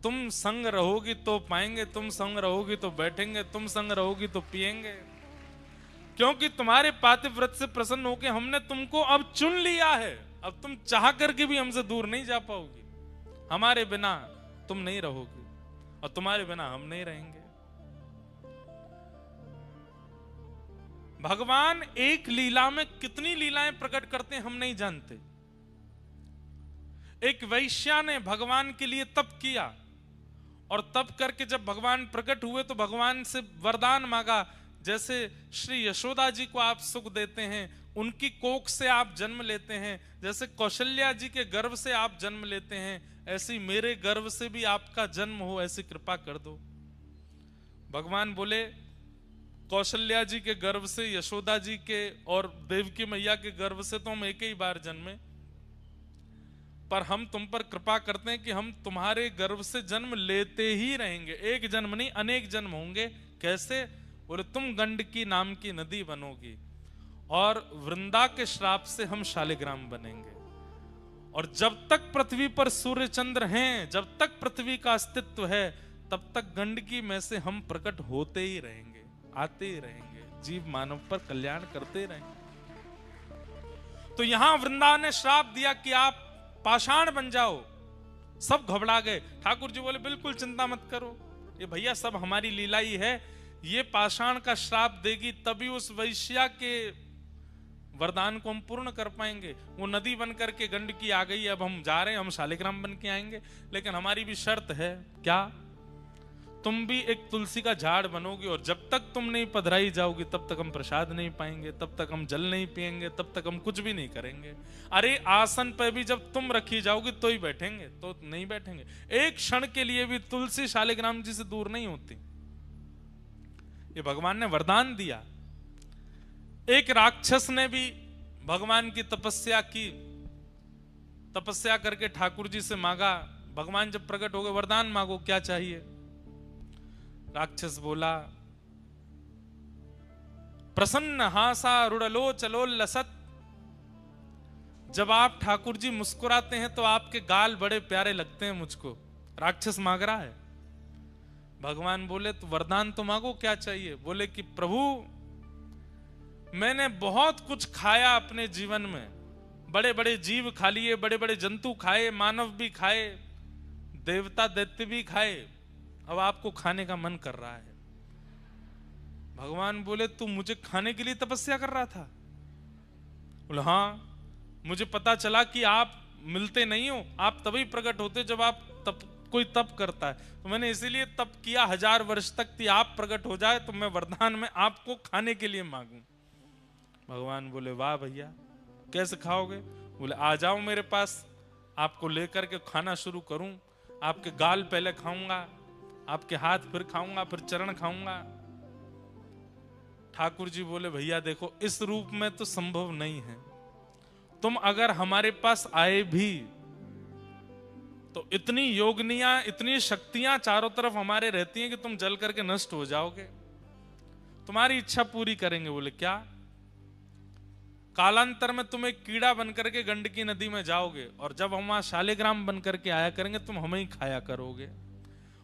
तुम संग रहोगी तो पाएंगे, तुम संग रहोगी तो बैठेंगे, तुम संग रहोगी तो पिएंगे, क्योंकि तुम्हारे पातिव्रत से प्रसन्न होकर हमने तुमको अब चुन लिया है। अब तुम चाह करके भी हमसे दूर नहीं जा पाओगी। हमारे बिना तुम नहीं रहोगी और तुम्हारे बिना हम नहीं रहेंगे। भगवान एक लीला में कितनी लीलाएं प्रकट करते हैं हम नहीं जानते। एक वैश्या ने भगवान के लिए तप किया और तप करके जब भगवान प्रकट हुए तो भगवान से वरदान मांगा, जैसे श्री यशोदा जी को आप सुख देते हैं, उनकी कोख से आप जन्म लेते हैं, जैसे कौशल्या जी के गर्भ से आप जन्म लेते हैं, ऐसी मेरे गर्भ से भी आपका जन्म हो, ऐसी कृपा कर दो। भगवान बोले, कौशल्या जी के गर्भ से, यशोदा जी के और देवकी मैया के गर्भ से तो हम एक ही बार जन्मे, पर हम तुम पर कृपा करते हैं कि हम तुम्हारे गर्भ से जन्म लेते ही रहेंगे। एक जन्म नहीं, अनेक जन्म होंगे। कैसे? बोले, तुम गंडकी नाम की नदी बनोगी और वृंदा के श्राप से हम शालिग्राम बनेंगे। और जब तक पृथ्वी पर सूर्य चंद्र हैं, जब तक पृथ्वी का अस्तित्व है, तब तक गंडकी में से हम प्रकट होते ही रहेंगे, आते ही रहेंगे, जीव मानव पर कल्याण करते रहेंगे। तो यहां वृंदा ने श्राप दिया कि आप पाषाण बन जाओ। सब घबरा गए। ठाकुर जी बोले, बिल्कुल चिंता मत करो, ये भैया सब हमारी लीला ही है। ये पाषाण का श्राप देगी तभी उस वैश्या के वरदान को हम पूर्ण कर पाएंगे। वो नदी बन करके गंडकी आ गई, अब हम जा रहे हैं, हम शालिग्राम बन के आएंगे, लेकिन हमारी भी शर्त है। क्या? तुम भी एक तुलसी का झाड़ बनोगे और जब तक तुम नहीं पधराई जाओगी तब तक हम प्रसाद नहीं पाएंगे, तब तक हम जल नहीं पिएंगे, तब तक हम कुछ भी नहीं करेंगे। अरे आसन पे भी जब तुम रखी जाओगी तो ही बैठेंगे, तो नहीं बैठेंगे। एक क्षण के लिए भी तुलसी शालिग्राम जी से दूर नहीं होती। ये भगवान ने वरदान दिया। एक राक्षस ने भी भगवान की तपस्या की, तपस्या करके ठाकुर जी से मांगा, भगवान जब प्रकट हो गए, वरदान मांगो, क्या चाहिए? राक्षस बोला, प्रसन्न हासा रुड़लो चलो लसत। जब आप ठाकुर जी मुस्कुराते हैं तो आपके गाल बड़े प्यारे लगते हैं मुझको। राक्षस मांग रहा है। भगवान बोले, तो वरदान तो मांगो, क्या चाहिए? बोले कि प्रभु, मैंने बहुत कुछ खाया अपने जीवन में, बड़े बड़े जीव खा लिए, बड़े बड़े जंतु खाए, मानव भी खाए, देवता दैत्य भी खाए, अब आपको खाने का मन कर रहा है। भगवान बोले, तू मुझे खाने के लिए तपस्या कर रहा था? बोले, हाँ, मुझे पता चला कि आप मिलते नहीं हो, आप तभी प्रकट होते जब आप कोई तप करता है, तो मैंने इसीलिए तप किया 1000 वर्ष तक कि आप प्रकट हो जाए तो मैं वरदान में आपको खाने के लिए मांगूं। भगवान बोले, वाह भैया, कैसे खाओगे? बोले, आ जाओ मेरे पास, आपको लेकर के खाना शुरू करूं। आपके गाल पहले खाऊंगा, आपके हाथ फिर खाऊंगा, फिर चरण खाऊंगा। ठाकुर जी बोले, भैया देखो, इस रूप में तो संभव नहीं है। तुम अगर हमारे पास आए भी तो इतनी योगनियां, इतनी शक्तियां चारों तरफ हमारे रहती हैं कि तुम जल करके नष्ट हो जाओगे। तुम्हारी इच्छा पूरी करेंगे। बोले, क्या? कालांतर में तुम एक कीड़ा बन करके गंडकी नदी में जाओगे, और जब हम वहां शालिग्राम बन करके आया करेंगे, तुम हमें ही खाया करोगे।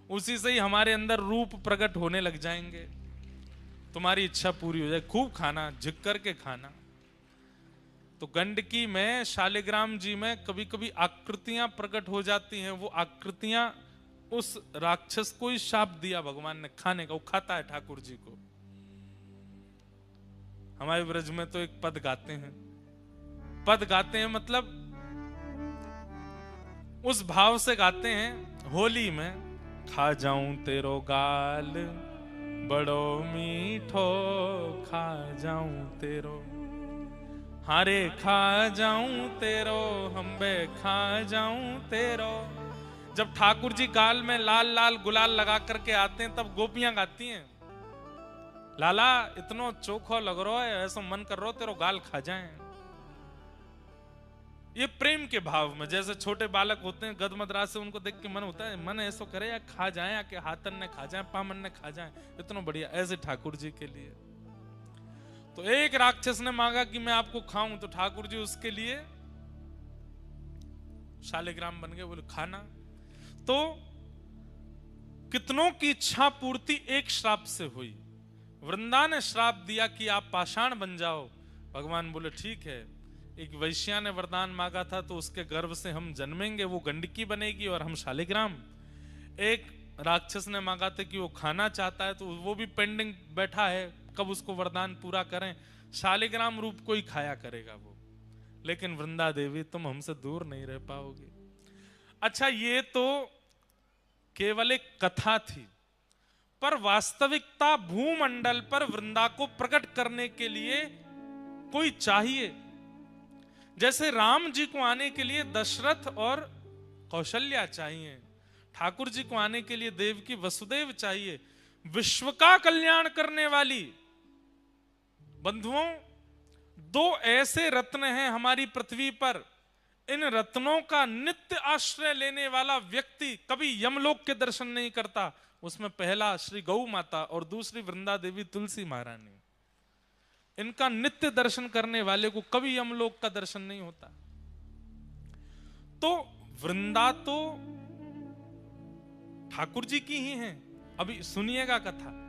उसी से ही हमारे अंदर रूप प्रकट होने लग जाएंगे, तुम्हारी इच्छा पूरी हो जाए। खूब खाना, झिक करके खाना। तो गंडकी में, शालिग्राम जी में कभी कभी आकृतियां प्रकट हो जाती हैं। वो आकृतियां उस राक्षस को ही शाप दिया भगवान ने खाने का। वो खाता है ठाकुर जी को। हमारे ब्रज में तो एक पद गाते हैं, पद गाते हैं मतलब उस भाव से गाते हैं। होली में, खा जाऊं तेरो गाल बड़ो मीठो, खा जाऊं तेरो, हारे खा जाऊं तेरो, हम्बे खा जाऊं तेरो। जब ठाकुर जी गाल में लाल लाल गुलाल लगा करके आते हैं, तब गोपियां गाती हैं, लाला इतनो चोखो लग रहा है, ऐसा मन कर रहा तेरो गाल खा जाएं। ये प्रेम के भाव में, जैसे छोटे बालक होते हैं गदमदरा से, उनको देख के मन होता है, मन ऐसा करे या खा जाए, या कि हाथन ने खा जाए, पामन ने खा जाए, इतना बढ़िया। ऐसे ठाकुर जी के लिए तो एक राक्षस ने मांगा कि मैं आपको खाऊं, तो ठाकुर जी उसके लिए शालिग्राम बन गए। बोले, खाना। तो कितनों की इच्छा पूर्ति एक श्राप से हुई। वृंदा ने श्राप दिया कि आप पाषाण बन जाओ। भगवान बोले, ठीक है। एक वैश्या ने वरदान मांगा था, तो उसके गर्भ से हम जन्मेंगे, वो गंडकी बनेगी और हम शालिग्राम। एक राक्षस ने मांगा था कि वो खाना चाहता है, तो वो भी पेंडिंग बैठा है, कब उसको वरदान पूरा करें। शालिग्राम रूप को ही खाया करेगा वो। लेकिन वृंदा देवी, तुम हमसे दूर नहीं रह पाओगे। अच्छा, ये तो केवल एक कथा थी, पर वास्तविकता भूमंडल पर वृंदा को प्रकट करने के लिए कोई चाहिए। जैसे राम जी को आने के लिए दशरथ और कौशल्या चाहिए, ठाकुर जी को आने के लिए देवकी वसुदेव चाहिए। विश्व का कल्याण करने वाली बंधुओं, दो ऐसे रत्न हैं हमारी पृथ्वी पर। इन रत्नों का नित्य आश्रय लेने वाला व्यक्ति कभी यमलोक के दर्शन नहीं करता। उसमें पहला श्री गौ माता और दूसरी वृंदा देवी तुलसी महारानी। इनका नित्य दर्शन करने वाले को कभी यमलोक का दर्शन नहीं होता। तो वृंदा तो ठाकुर जी की ही हैं। अभी सुनिएगा कथा।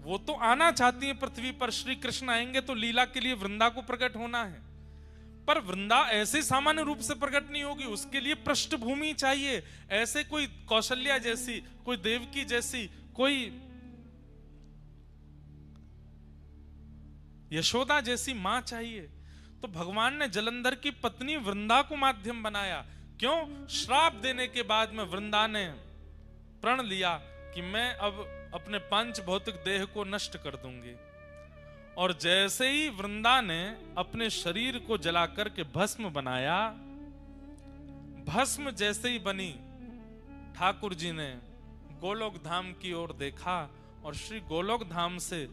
वो तो आना चाहती है पृथ्वी पर, श्री कृष्ण आएंगे तो लीला के लिए वृंदा को प्रकट होना है। पर वृंदा ऐसे सामान्य रूप से प्रकट नहीं होगी, उसके लिए पृष्ठभूमि चाहिए। ऐसे कोई कौशल्या जैसी, कोई देवकी जैसी, कोई यशोदा जैसी मां चाहिए। तो भगवान ने जलंधर की पत्नी वृंदा को माध्यम बनाया। क्यों? श्राप देने के बाद में वृंदा ने प्रण लिया कि मैं अब अपने पंच भौतिक देह को नष्ट कर दूंगी। और जैसे ही वृंदा ने अपने शरीर को जलाकर के भस्म बनाया, भस्म जैसे ही बनी, ठाकुर जी ने गोलोक धाम की ओर देखा और श्री गोलोक धाम से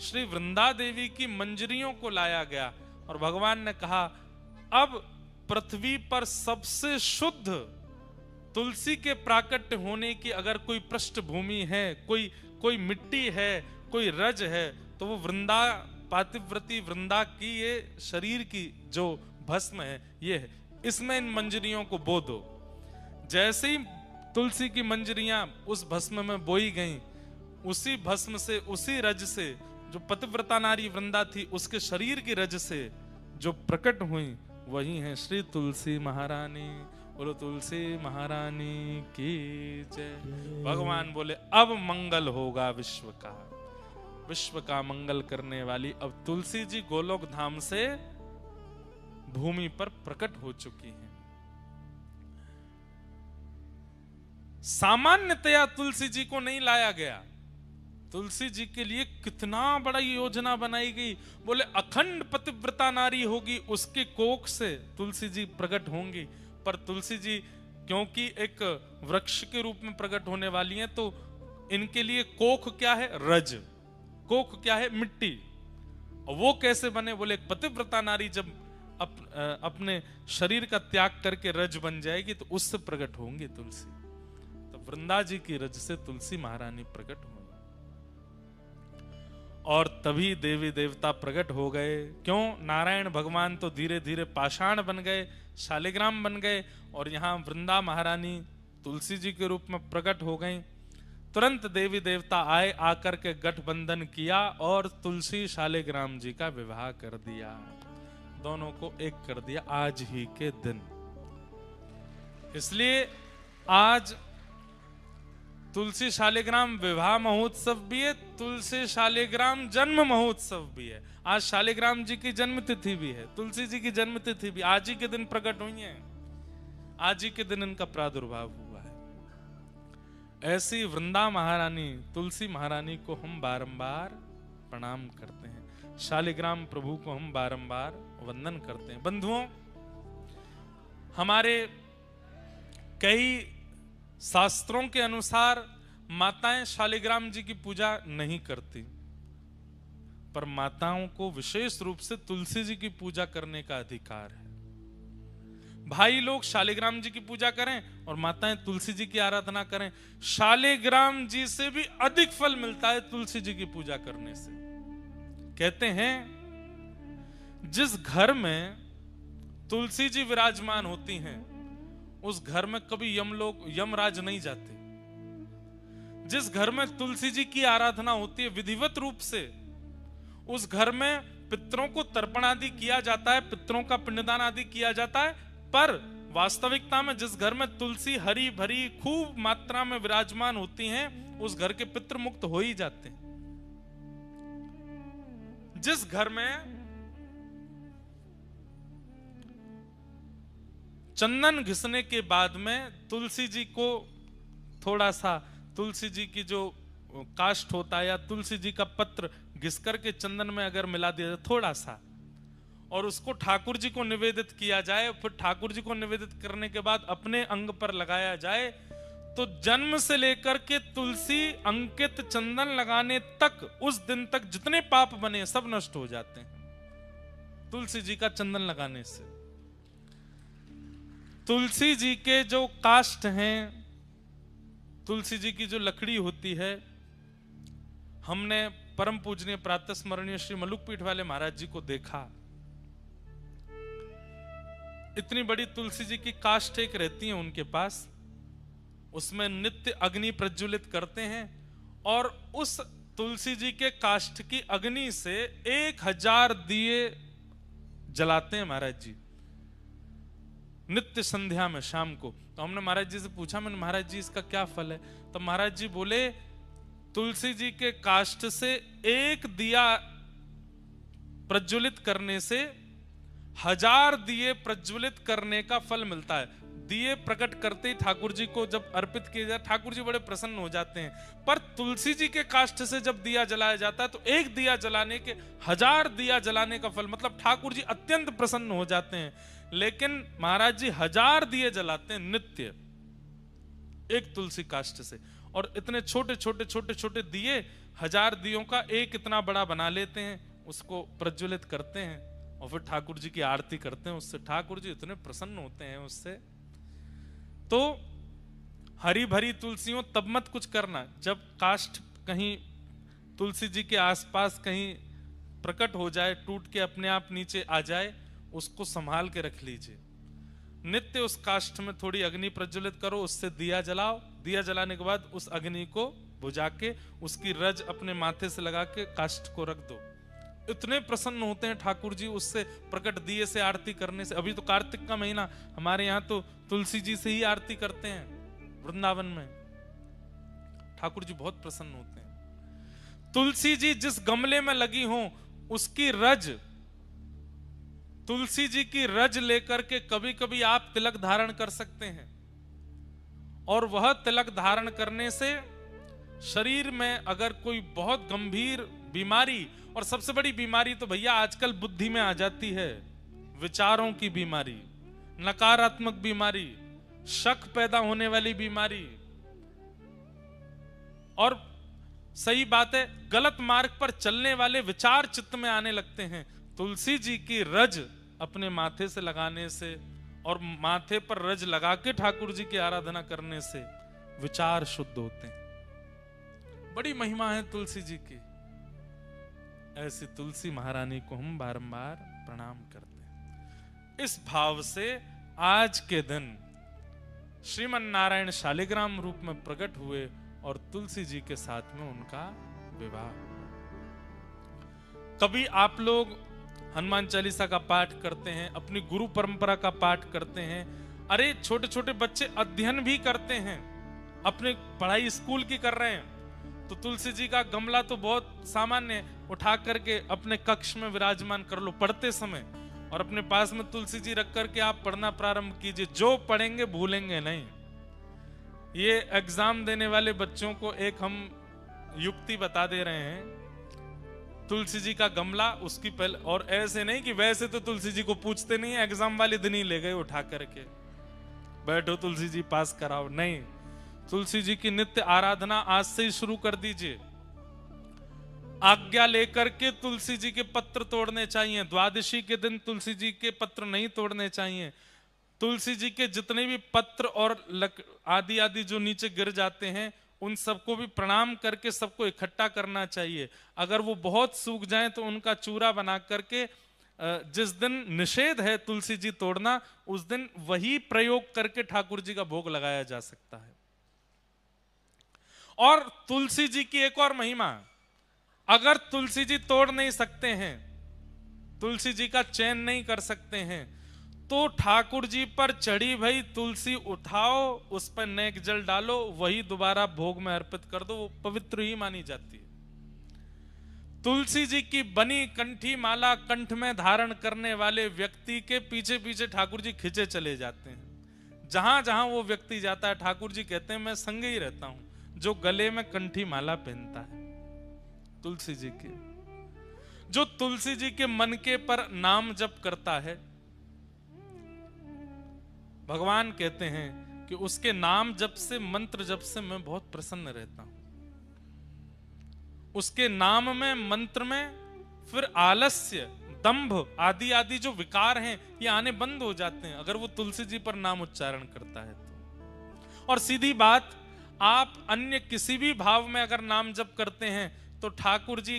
श्री वृंदा देवी की मंजरियों को लाया गया। और भगवान ने कहा, अब पृथ्वी पर सबसे शुद्ध तुलसी के प्राकट्य होने की अगर कोई पृष्ठभूमि है, कोई मिट्टी है, कोई रज है, तो वो वृंदा, पातिव्रती वृंदा की ये शरीर की जो भस्म है ये है। इसमें इन मंजरियों को बो दो। जैसे ही तुलसी की मंजरियां उस भस्म में बोई गईं, उसी भस्म से, उसी रज से जो पतिव्रता नारी वृंदा थी, उसके शरीर की रज से जो प्रकट हुई, वही है श्री तुलसी महारानी। बोलो तुलसी महारानी की जय। भगवान बोले अब मंगल होगा विश्व का, विश्व का मंगल करने वाली अब तुलसी जी गोलोक धाम से भूमि पर प्रकट हो चुकी हैं। सामान्यतया तुलसी जी को नहीं लाया गया, तुलसी जी के लिए कितना बड़ा योजना बनाई गई। बोले अखंड पतिव्रता नारी होगी, उसके कोख से तुलसी जी प्रकट होंगी। पर तुलसी जी क्योंकि एक वृक्ष के रूप में प्रकट होने वाली हैं, तो इनके लिए कोख क्या है? रज। कोख क्या है? मिट्टी। और वो कैसे बने? बोले पतिव्रता नारी जब अपने शरीर का त्याग करके रज बन जाएगी तो उससे प्रकट होंगी तुलसी। तो वृंदा जी की रज से तुलसी महारानी प्रकट हुई और तभी देवी देवता प्रकट हो गए। क्यों? नारायण भगवान तो धीरे धीरे पाषाण बन गए, शालिग्राम बन गए, और यहां वृंदा महारानी तुलसी जी के रूप में प्रकट हो गई। तुरंत देवी देवता आए, आकर के गठबंधन किया और तुलसी शालिग्राम जी का विवाह कर दिया, दोनों को एक कर दिया आज ही के दिन। इसलिए आज तुलसी शालिग्राम विवाह महोत्सव भी है, तुलसी शालिग्राम जन्म महोत्सव भी है। आज शालिग्राम जी की जन्म तिथि भी है, तुलसी जी की जन्म तिथि भी आज ही के दिन प्रकट हुई है, आज ही के दिन इनका प्रादुर्भाव हुआ है। ऐसी वृंदा महारानी तुलसी महारानी को हम बारंबार प्रणाम करते हैं, शालिग्राम प्रभु को हम बारंबार वंदन करते हैं। बंधुओं, हमारे कई शास्त्रों के अनुसार माताएं शालिग्राम जी की पूजा नहीं करती, पर माताओं को विशेष रूप से तुलसी जी की पूजा करने का अधिकार है। भाई लोग शालिग्राम जी की पूजा करें और माताएं तुलसी जी की आराधना करें। शालिग्राम जी से भी अधिक फल मिलता है तुलसी जी की पूजा करने से। कहते हैं जिस घर में तुलसी जी विराजमान होती हैं, उस घर में कभी यमराज नहीं जाते। जिस घर में तुलसी जी की आराधना होती है विधिवत रूप से, उस घर में पितरों को तर्पण आदि किया जाता है, पितरों का पिंडदान आदि किया जाता है। पर वास्तविकता में जिस घर में तुलसी हरी भरी खूब मात्रा में विराजमान होती हैं, उस घर के पितृ मुक्त हो ही जाते हैं। जिस घर में चंदन घिसने के बाद में तुलसी जी को थोड़ा सा, तुलसी जी की जो काष्ठ होता है या तुलसी जी का पत्र घिस करके चंदन में अगर मिला दिया जाए थोड़ा सा, और उसको ठाकुर जी को निवेदित किया जाए, फिर ठाकुर जी को निवेदित करने के बाद अपने अंग पर लगाया जाए, तो जन्म से लेकर के तुलसी अंकित चंदन लगाने तक, उस दिन तक जितने पाप बने सब नष्ट हो जाते हैं तुलसी जी का चंदन लगाने से। तुलसी जी के जो काष्ठ हैं, तुलसी जी की जो लकड़ी होती है, हमने परम पूजनीय प्रातः स्मरणीय श्री मलुकपीठ वाले महाराज जी को देखा। इतनी बड़ी तुलसी जी की काष्ठ एक रहती है उनके पास, उसमें नित्य अग्नि प्रज्वलित करते हैं, और उस तुलसी जी के काष्ठ की अग्नि से 1000 दिए जलाते हैं महाराज जी नित्य संध्या में शाम को। तो हमने महाराज जी से पूछा, मैंने महाराज जी इसका क्या फल है? तो महाराज जी बोले तुलसी जी के काष्ठ से एक दिया प्रज्वलित करने से 1000 दिए प्रज्वलित करने का फल मिलता है। दिए प्रकट करते ही ठाकुर जी को जब अर्पित किए जाए, ठाकुर जी बड़े प्रसन्न हो जाते हैं। पर तुलसी जी के काष्ठ से जब दिया जलाया जाता है तो एक दिया जलाने के 1000 दिया जलाने का फल, मतलब ठाकुर जी अत्यंत प्रसन्न हो जाते हैं। लेकिन महाराज जी 1000 दिए जलाते हैं नित्य एक तुलसी काष्ठ से, और इतने छोटे छोटे छोटे छोटे दिए 1000 दियों का एक इतना बड़ा बना लेते हैं, उसको प्रज्वलित करते हैं और फिर ठाकुर जी की आरती करते हैं। उससे ठाकुर जी इतने प्रसन्न होते हैं उससे। तो हरी भरी तुलसी हो तब मत कुछ करना। जब काष्ठ कहीं तुलसी जी के आसपास कहीं प्रकट हो जाए, टूट के अपने आप नीचे आ जाए, उसको संभाल के रख लीजिए। नित्य उस काष्ठ में थोड़ी अग्नि प्रज्वलित करो, उससे दिया जलाओ। दिया जलाने के बाद उस अग्नि को बुझा के उसकी रज अपने माथे से लगा के काष्ठ को रख दो। इतने प्रसन्न होते हैं ठाकुर जी उससे प्रकट दिए से आरती करने से। अभी तो कार्तिक का महीना, हमारे यहाँ तो तुलसी जी से ही आरती करते हैं वृंदावन में। ठाकुर जी बहुत प्रसन्न होते हैं। तुलसी जी जिस गमले में लगी हो उसकी रज, तुलसी जी की रज लेकर के कभी कभी आप तिलक धारण कर सकते हैं, और वह तिलक धारण करने से शरीर में अगर कोई बहुत गंभीर बीमारी, और सबसे बड़ी बीमारी तो भैया आजकल बुद्धि में आ जाती है, विचारों की बीमारी, नकारात्मक बीमारी, शक पैदा होने वाली बीमारी, और सही बात है गलत मार्ग पर चलने वाले विचार चित्त में आने लगते हैं। तुलसी जी की रज अपने माथे से लगाने से और माथे पर रज लगा के ठाकुर जी की आराधना करने से विचार शुद्ध होते हैं। बड़ी महिमा है तुलसी जी की। ऐसी तुलसी महारानी को हम बारंबार प्रणाम करते हैं। इस भाव से आज के दिन श्रीमन नारायण शालिग्राम रूप में प्रकट हुए और तुलसी जी के साथ में उनका विवाह। कभी आप लोग हनुमान चालीसा का पाठ करते हैं, अपनी गुरु परंपरा का पाठ करते हैं। अरे छोटे छोटे बच्चे अध्ययन भी करते हैं, अपने पढ़ाई स्कूल की कर रहे हैं, तो तुलसी जी का गमला तो बहुत सामान्य, उठा करके अपने कक्ष में विराजमान कर लो पढ़ते समय, और अपने पास में तुलसी जी रख करके आप पढ़ना प्रारंभ कीजिए। जो पढ़ेंगे भूलेंगे नहीं। ये एग्जाम देने वाले बच्चों को एक हम युक्ति बता दे रहे हैं। तुलसी जी का गमला उसकी पहले, और ऐसे नहीं कि वैसे तो तुलसी जी को पूछते नहीं, एग्जाम वाले दिन ही ले गए उठा करके, बैठो तुलसी जी पास कराओ, नहीं। तुलसी जी की नित्य आराधना आज से ही शुरू कर दीजिए। आज्ञा लेकर के तुलसी जी के पत्र तोड़ने चाहिए। द्वादशी के दिन तुलसी जी के पत्र नहीं तोड़ने चाहिए। तुलसी जी के जितने भी पत्र और आदि आदि जो नीचे गिर जाते हैं, उन सबको भी प्रणाम करके सबको इकट्ठा करना चाहिए। अगर वो बहुत सूख जाएं तो उनका चूरा बना करके, जिस दिन निषेध है तुलसी जी तोड़ना, उस दिन वही प्रयोग करके ठाकुर जी का भोग लगाया जा सकता है। और तुलसी जी की एक और महिमा, अगर तुलसी जी तोड़ नहीं सकते हैं, तुलसी जी का चयन नहीं कर सकते हैं, तो ठाकुर जी पर चढ़ी भई तुलसी उठाओ, उस पर नेक जल डालो, वही दोबारा भोग में अर्पित कर दो, वो पवित्र ही मानी जाती है। तुलसी जी की बनी कंठी माला कंठ में धारण करने वाले व्यक्ति के पीछे पीछे ठाकुर जी खिंचे चले जाते हैं। जहां जहां वो व्यक्ति जाता है, ठाकुर जी कहते हैं मैं संग ही रहता हूं। जो गले में कंठी माला पहनता है तुलसी जी के, जो तुलसी जी के मनके पर नाम जप करता है, भगवान कहते हैं कि उसके नाम जप से, मंत्र जप से मैं बहुत प्रसन्न रहता हूं। उसके नाम में, मंत्र में फिर आलस्य, दंभ आदि आदि जो विकार हैं ये आने बंद हो जाते हैं अगर वो तुलसी जी पर नाम उच्चारण करता है तो। और सीधी बात, आप अन्य किसी भी भाव में अगर नाम जप करते हैं तो ठाकुर जी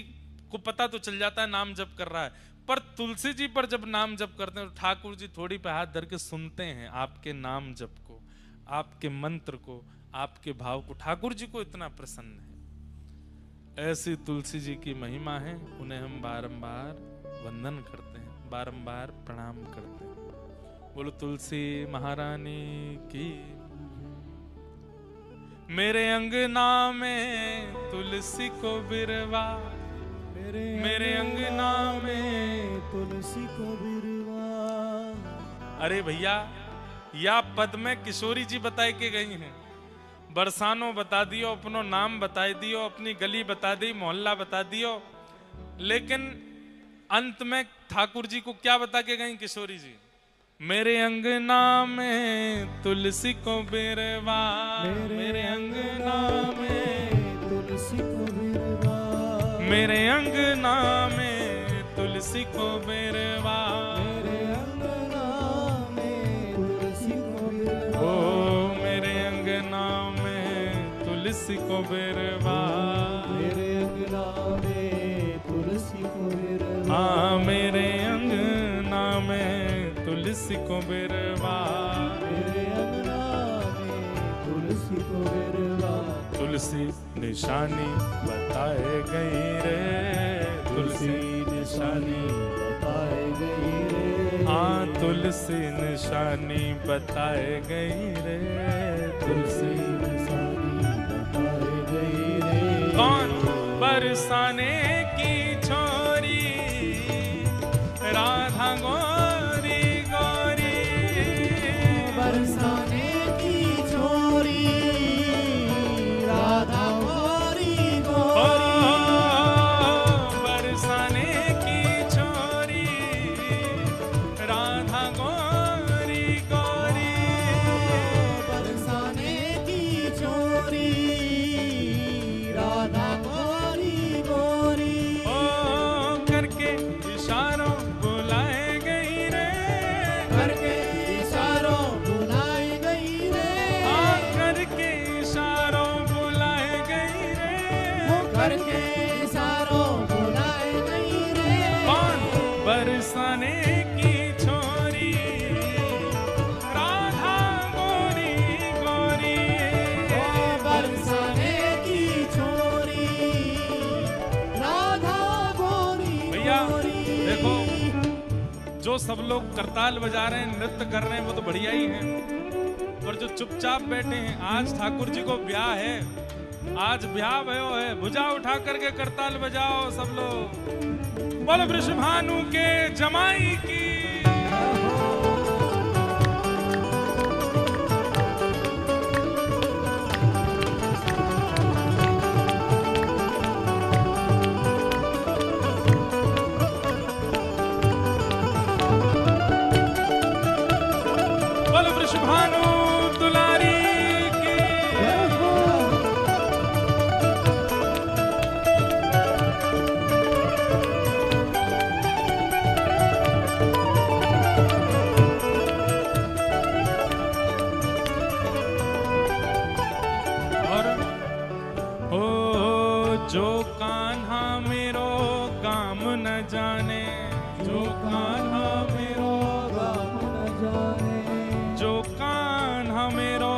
को पता तो चल जाता है नाम जप कर रहा है, पर तुलसी जी पर जब नाम जप करते हैं तो ठाकुर जी थोड़ी पे हाथ धर के सुनते हैं आपके नाम जप को, आपके मंत्र को, आपके भाव को। ठाकुर जी को इतना प्रसन्न है। ऐसी तुलसी जी की महिमा है, उन्हें हम बारंबार वंदन करते हैं, बारंबार प्रणाम करते हैं। बोलो तुलसी महारानी की। मेरे अंगना में तुलसी को बिरवा, मेरे अंगना में तुलसी को बिरवा। अरे भैया, या पद में किशोरी जी बताए के गई हैं। बरसानो बता दियो, अपनो नाम बता दियो, अपनी गली बता दी, मोहल्ला बता दियो, लेकिन अंत में ठाकुर जी को क्या बता के गई किशोरी जी? मेरे अंगना में तुलसी को बिरवा, मेरे अंगना में तुलसी को बिरवा, मेरे अंगना में तुलसी को बिरवा, मेरे अंगना में तुलसी को बिरवा, ओ मेरे अंगना में तुलसी को बिरवा, मेरे अंगना में तुलसी को बिरवा, हाँ मेरे अंगना में तुलसी को बिरवा, मेरे अंगना में तुलसी को बिरवा, तुलसी निशानी बताए गई रे, तुलसी निशानी बताए गई रे, हाँ तुलसी निशानी बताए गई रे, तुलसी निशानी बताए गई रे। कौन बरसाने की छोरी राधा गोरी गोरी, बरसाने की छोरी राधा गोरी गोरी, बरसाने की छोरी राधा गोरी गोरी, बरसाने की छोरी राधा गोरी गोरी, ओ करके इशारों बुलाए गई रे, करके इशारों बुलाए गई रे, हाँ करके इशारों बुलाए गई रे, करके इशारों बुलाए गई रे। कौन बरसाने की छोरी राधा गोरी गोरी, बरसाने की छोरी राधा गोरी भैया गोरी। देखो जो सब लोग करताल बजा रहे हैं नृत्य कर रहे हैं वो तो बढ़िया ही है, और जो चुपचाप बैठे हैं, आज ठाकुर जी को ब्याह है, आज ब्याह भयो है, भुजा उठा करके करताल बजाओ सब लोग, बोलो वृषभानु के जमाई की। बोलो वृषभानु दुलारी की। और ओ जो कान्हा मेरो काम न जाने, जो कान्हा मेरो गाम न जाने, जो कान्हा मेरो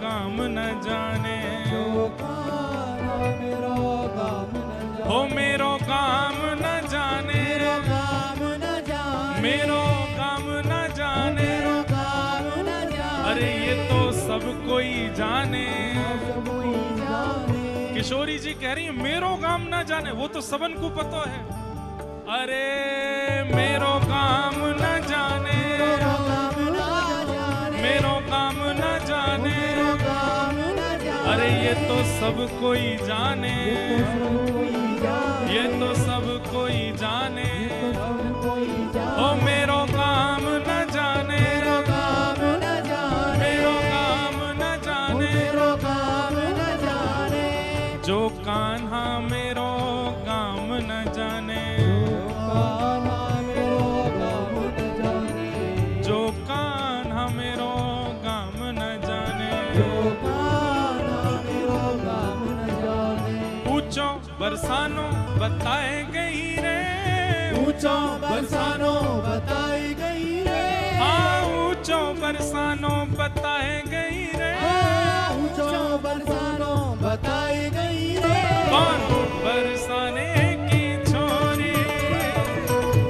काम न जाने, जो कान्हा मेरो गाम न जाने, हो मेरो काम न जाने, मेरो गाम न जाने, मेरो काम न जाने, मेरो गाम न जाने। अरे ये तो सब कोई जाने। सब कोई जाने, किशोरी जी कह रही है मेरो काम न जाने, वो तो सबन को पता है। अरे मेरो काम न जाने, मेरो गाम न जाने, मेरो काम न जाने, मेरो गाम न जाने। अरे ये तो सब कोई जाने, सब कोई जाने, ये तो सब कोई जाने, सब कोई जाने। ओ मेरो काम न जाने, मेरो गाम न जाने, मेरो काम न जाने, मेरो गाम न जाने। जो कान्हा मेरो काम न जाने, कान्हा मेरो गाम न जाने, जो कान्हा मेरो काम न जाने, जो कान्हा मेरो गाम न जाने। ऊंचो बरसानो बताए गई रे, ऊंचा बरसानो बताई गई रे, हाँ ऊंचो बरसानो बताए गई रे, ऊंचा बरसानो बताई गई रे। कौन बरसाने की छोरी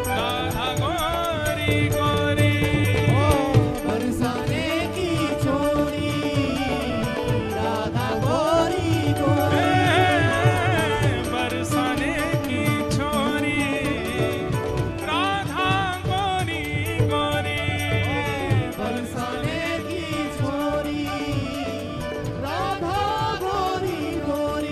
राधा गोरी गोरी, बरसाने की छोरी राधा गोरी गोरी, बरसाने की छोरी राधा गोरी गोरी, बरसाने की छोरी राधा गोरी गोरी।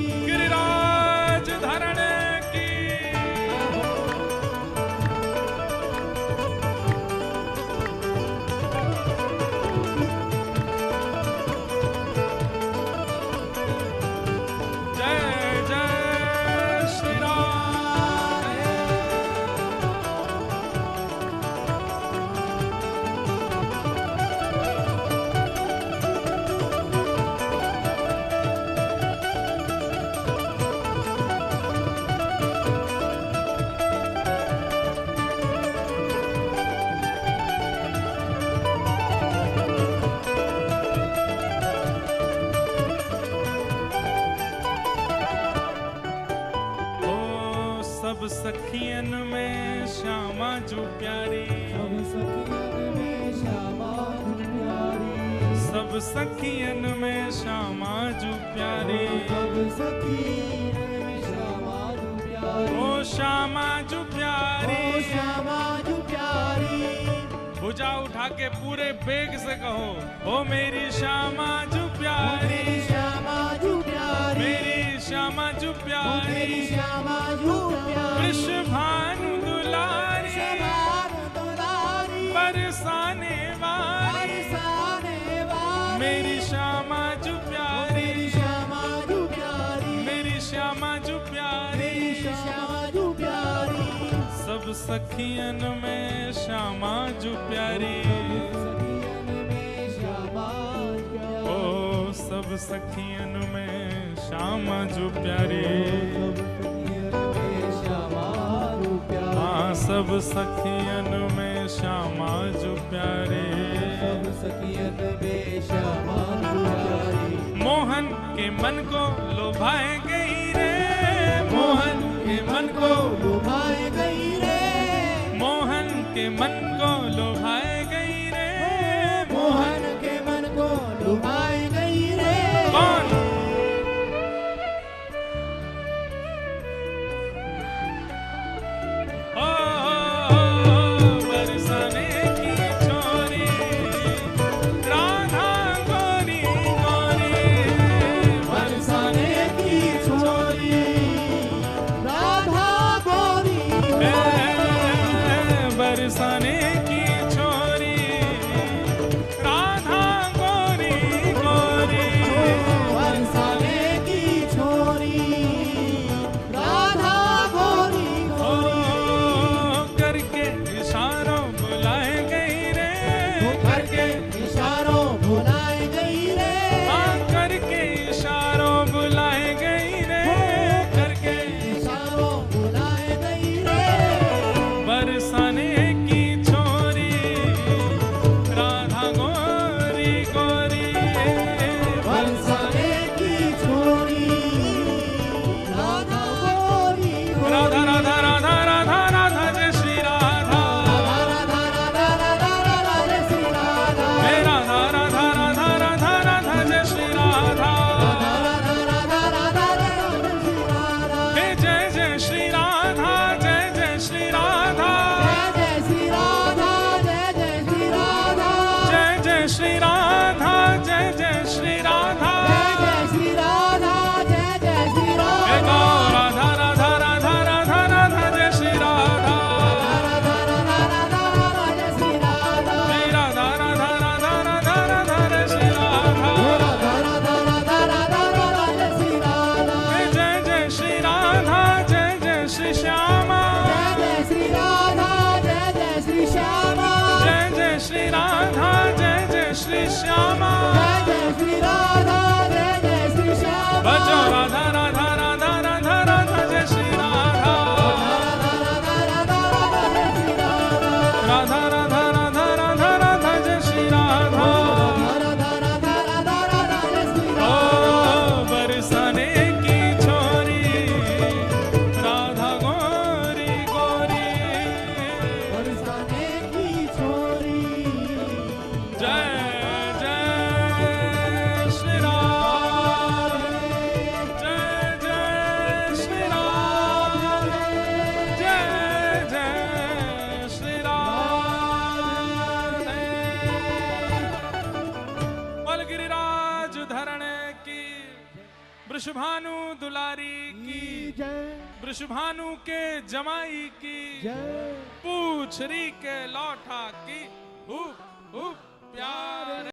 सब सखियन में श्यामा जो प्यारी, सब सखियन में श्यामा जो प्यारी, सब सखियन में श्यामा जो प्यारी, सब सखियन में श्यामा जो प्यारी, ओ श्यामा जो प्यारी, ओ श्यामा जो प्यारी। भुजा उठा के पूरे बेग से कहो, ओ मेरी श्यामा जो प्यारी, मेरी श्यामा जो प्यारी, मेरी श्यामा जो प्यारी, मेरी श्यामा जो प्यारी, वृषभानु दुलारी, शबान दुलारी, बरसाने वाली, बरसाने वाली, मेरी श्यामा जो प्यारी, मेरी श्यामा जो प्यारी, मेरी श्यामा जो प्यारी, मेरी श्यामा जो प्यारी। सब सखियन में श्यामा जो प्यारी, सखियन में श्यामा प्यारी, ओ सब सखियन में श्यामा जो प्यारी, सब सखियन में श्यामा जो प्यारी, हाँ सब सखियन में श्यामा जो प्यारे, सब सखियन में श्यामा जो प्यारी। मोहन के मन को लोभाए गई रे, मोहन के मन को, लुभाए गई रे, मोहन के मन को लोभाए गई रे, मोहन के मन को लुभाए गई रे। कौन? बरसाने की छोरी राधा गोरी गोरी, बरसाने की छोरी राधा गोरी, बरसाने की छोरी राधा गोरी गोरी, बरसाने की छोरी राधा गोरी ओ गोरी। करके इशारों बुलाए गई रे, करके इशारों बुलाए गई रे, हाँ करके इशारों बुलाए गई रे, करके इशारों बुलाए गई रे। बरसाने की छोरी राधा गोरी गोरी, बरसाने की छोरी राधा गोरी गोरी। राधा राधा राधा राधा राधा जय श्री राधा, राधा राधा राधा राधा जय श्री राधा, हे राधा राधा राधा राधा राधा जय श्री राधा, राधा राधा राधा राधा जय श्री राधा। हे जय जय श्री राधा, जय जय श्री राधा, जय जय श्री राधा, जय जय श्री राधा, जय जय श्री राधा, जय जय श्री राधा, जय जय श्री राधा, जय जय श्री हे राधा। गौ राधा राधा राधा राधा राधा जय श्री राधा, राधा राधा राधा राधा जय श्री राधा, हे राधा राधा राधा राधा राधा जय श्री राधा, राधा राधा राधा राधा राधा जय श्री राधा। हे जय जय श्री राधा, जय जय श्री श्यामा, जय जय श्री राधा, जय जय श्री श्यामा, जय जय श्री राधा, जय जय श्री श्यामा, जय जय श्री राधा, जय जय श्री श्यामा। भजो राधा राधा राधा राधा राधा जय श्री राधा, राधा राधा राधा राधा राधा जय श्री राधा, राधा राधा राधा राधा राधा जय श्री राधा, राधा राधा राधा राधा जय श्री राधा। ओ बरसाने की छोरी राधा गोरी गोरी, बरसाने की छोरी जय जय श्री राम, जय जय श्री राम, जय जय श्री राम। बोल गिरिराज धरणे की, वृषभानु दुलारी की, जय वृषभानु के जमाई की, जय। पूछरी के लौठा की, हुप हुप प्यार।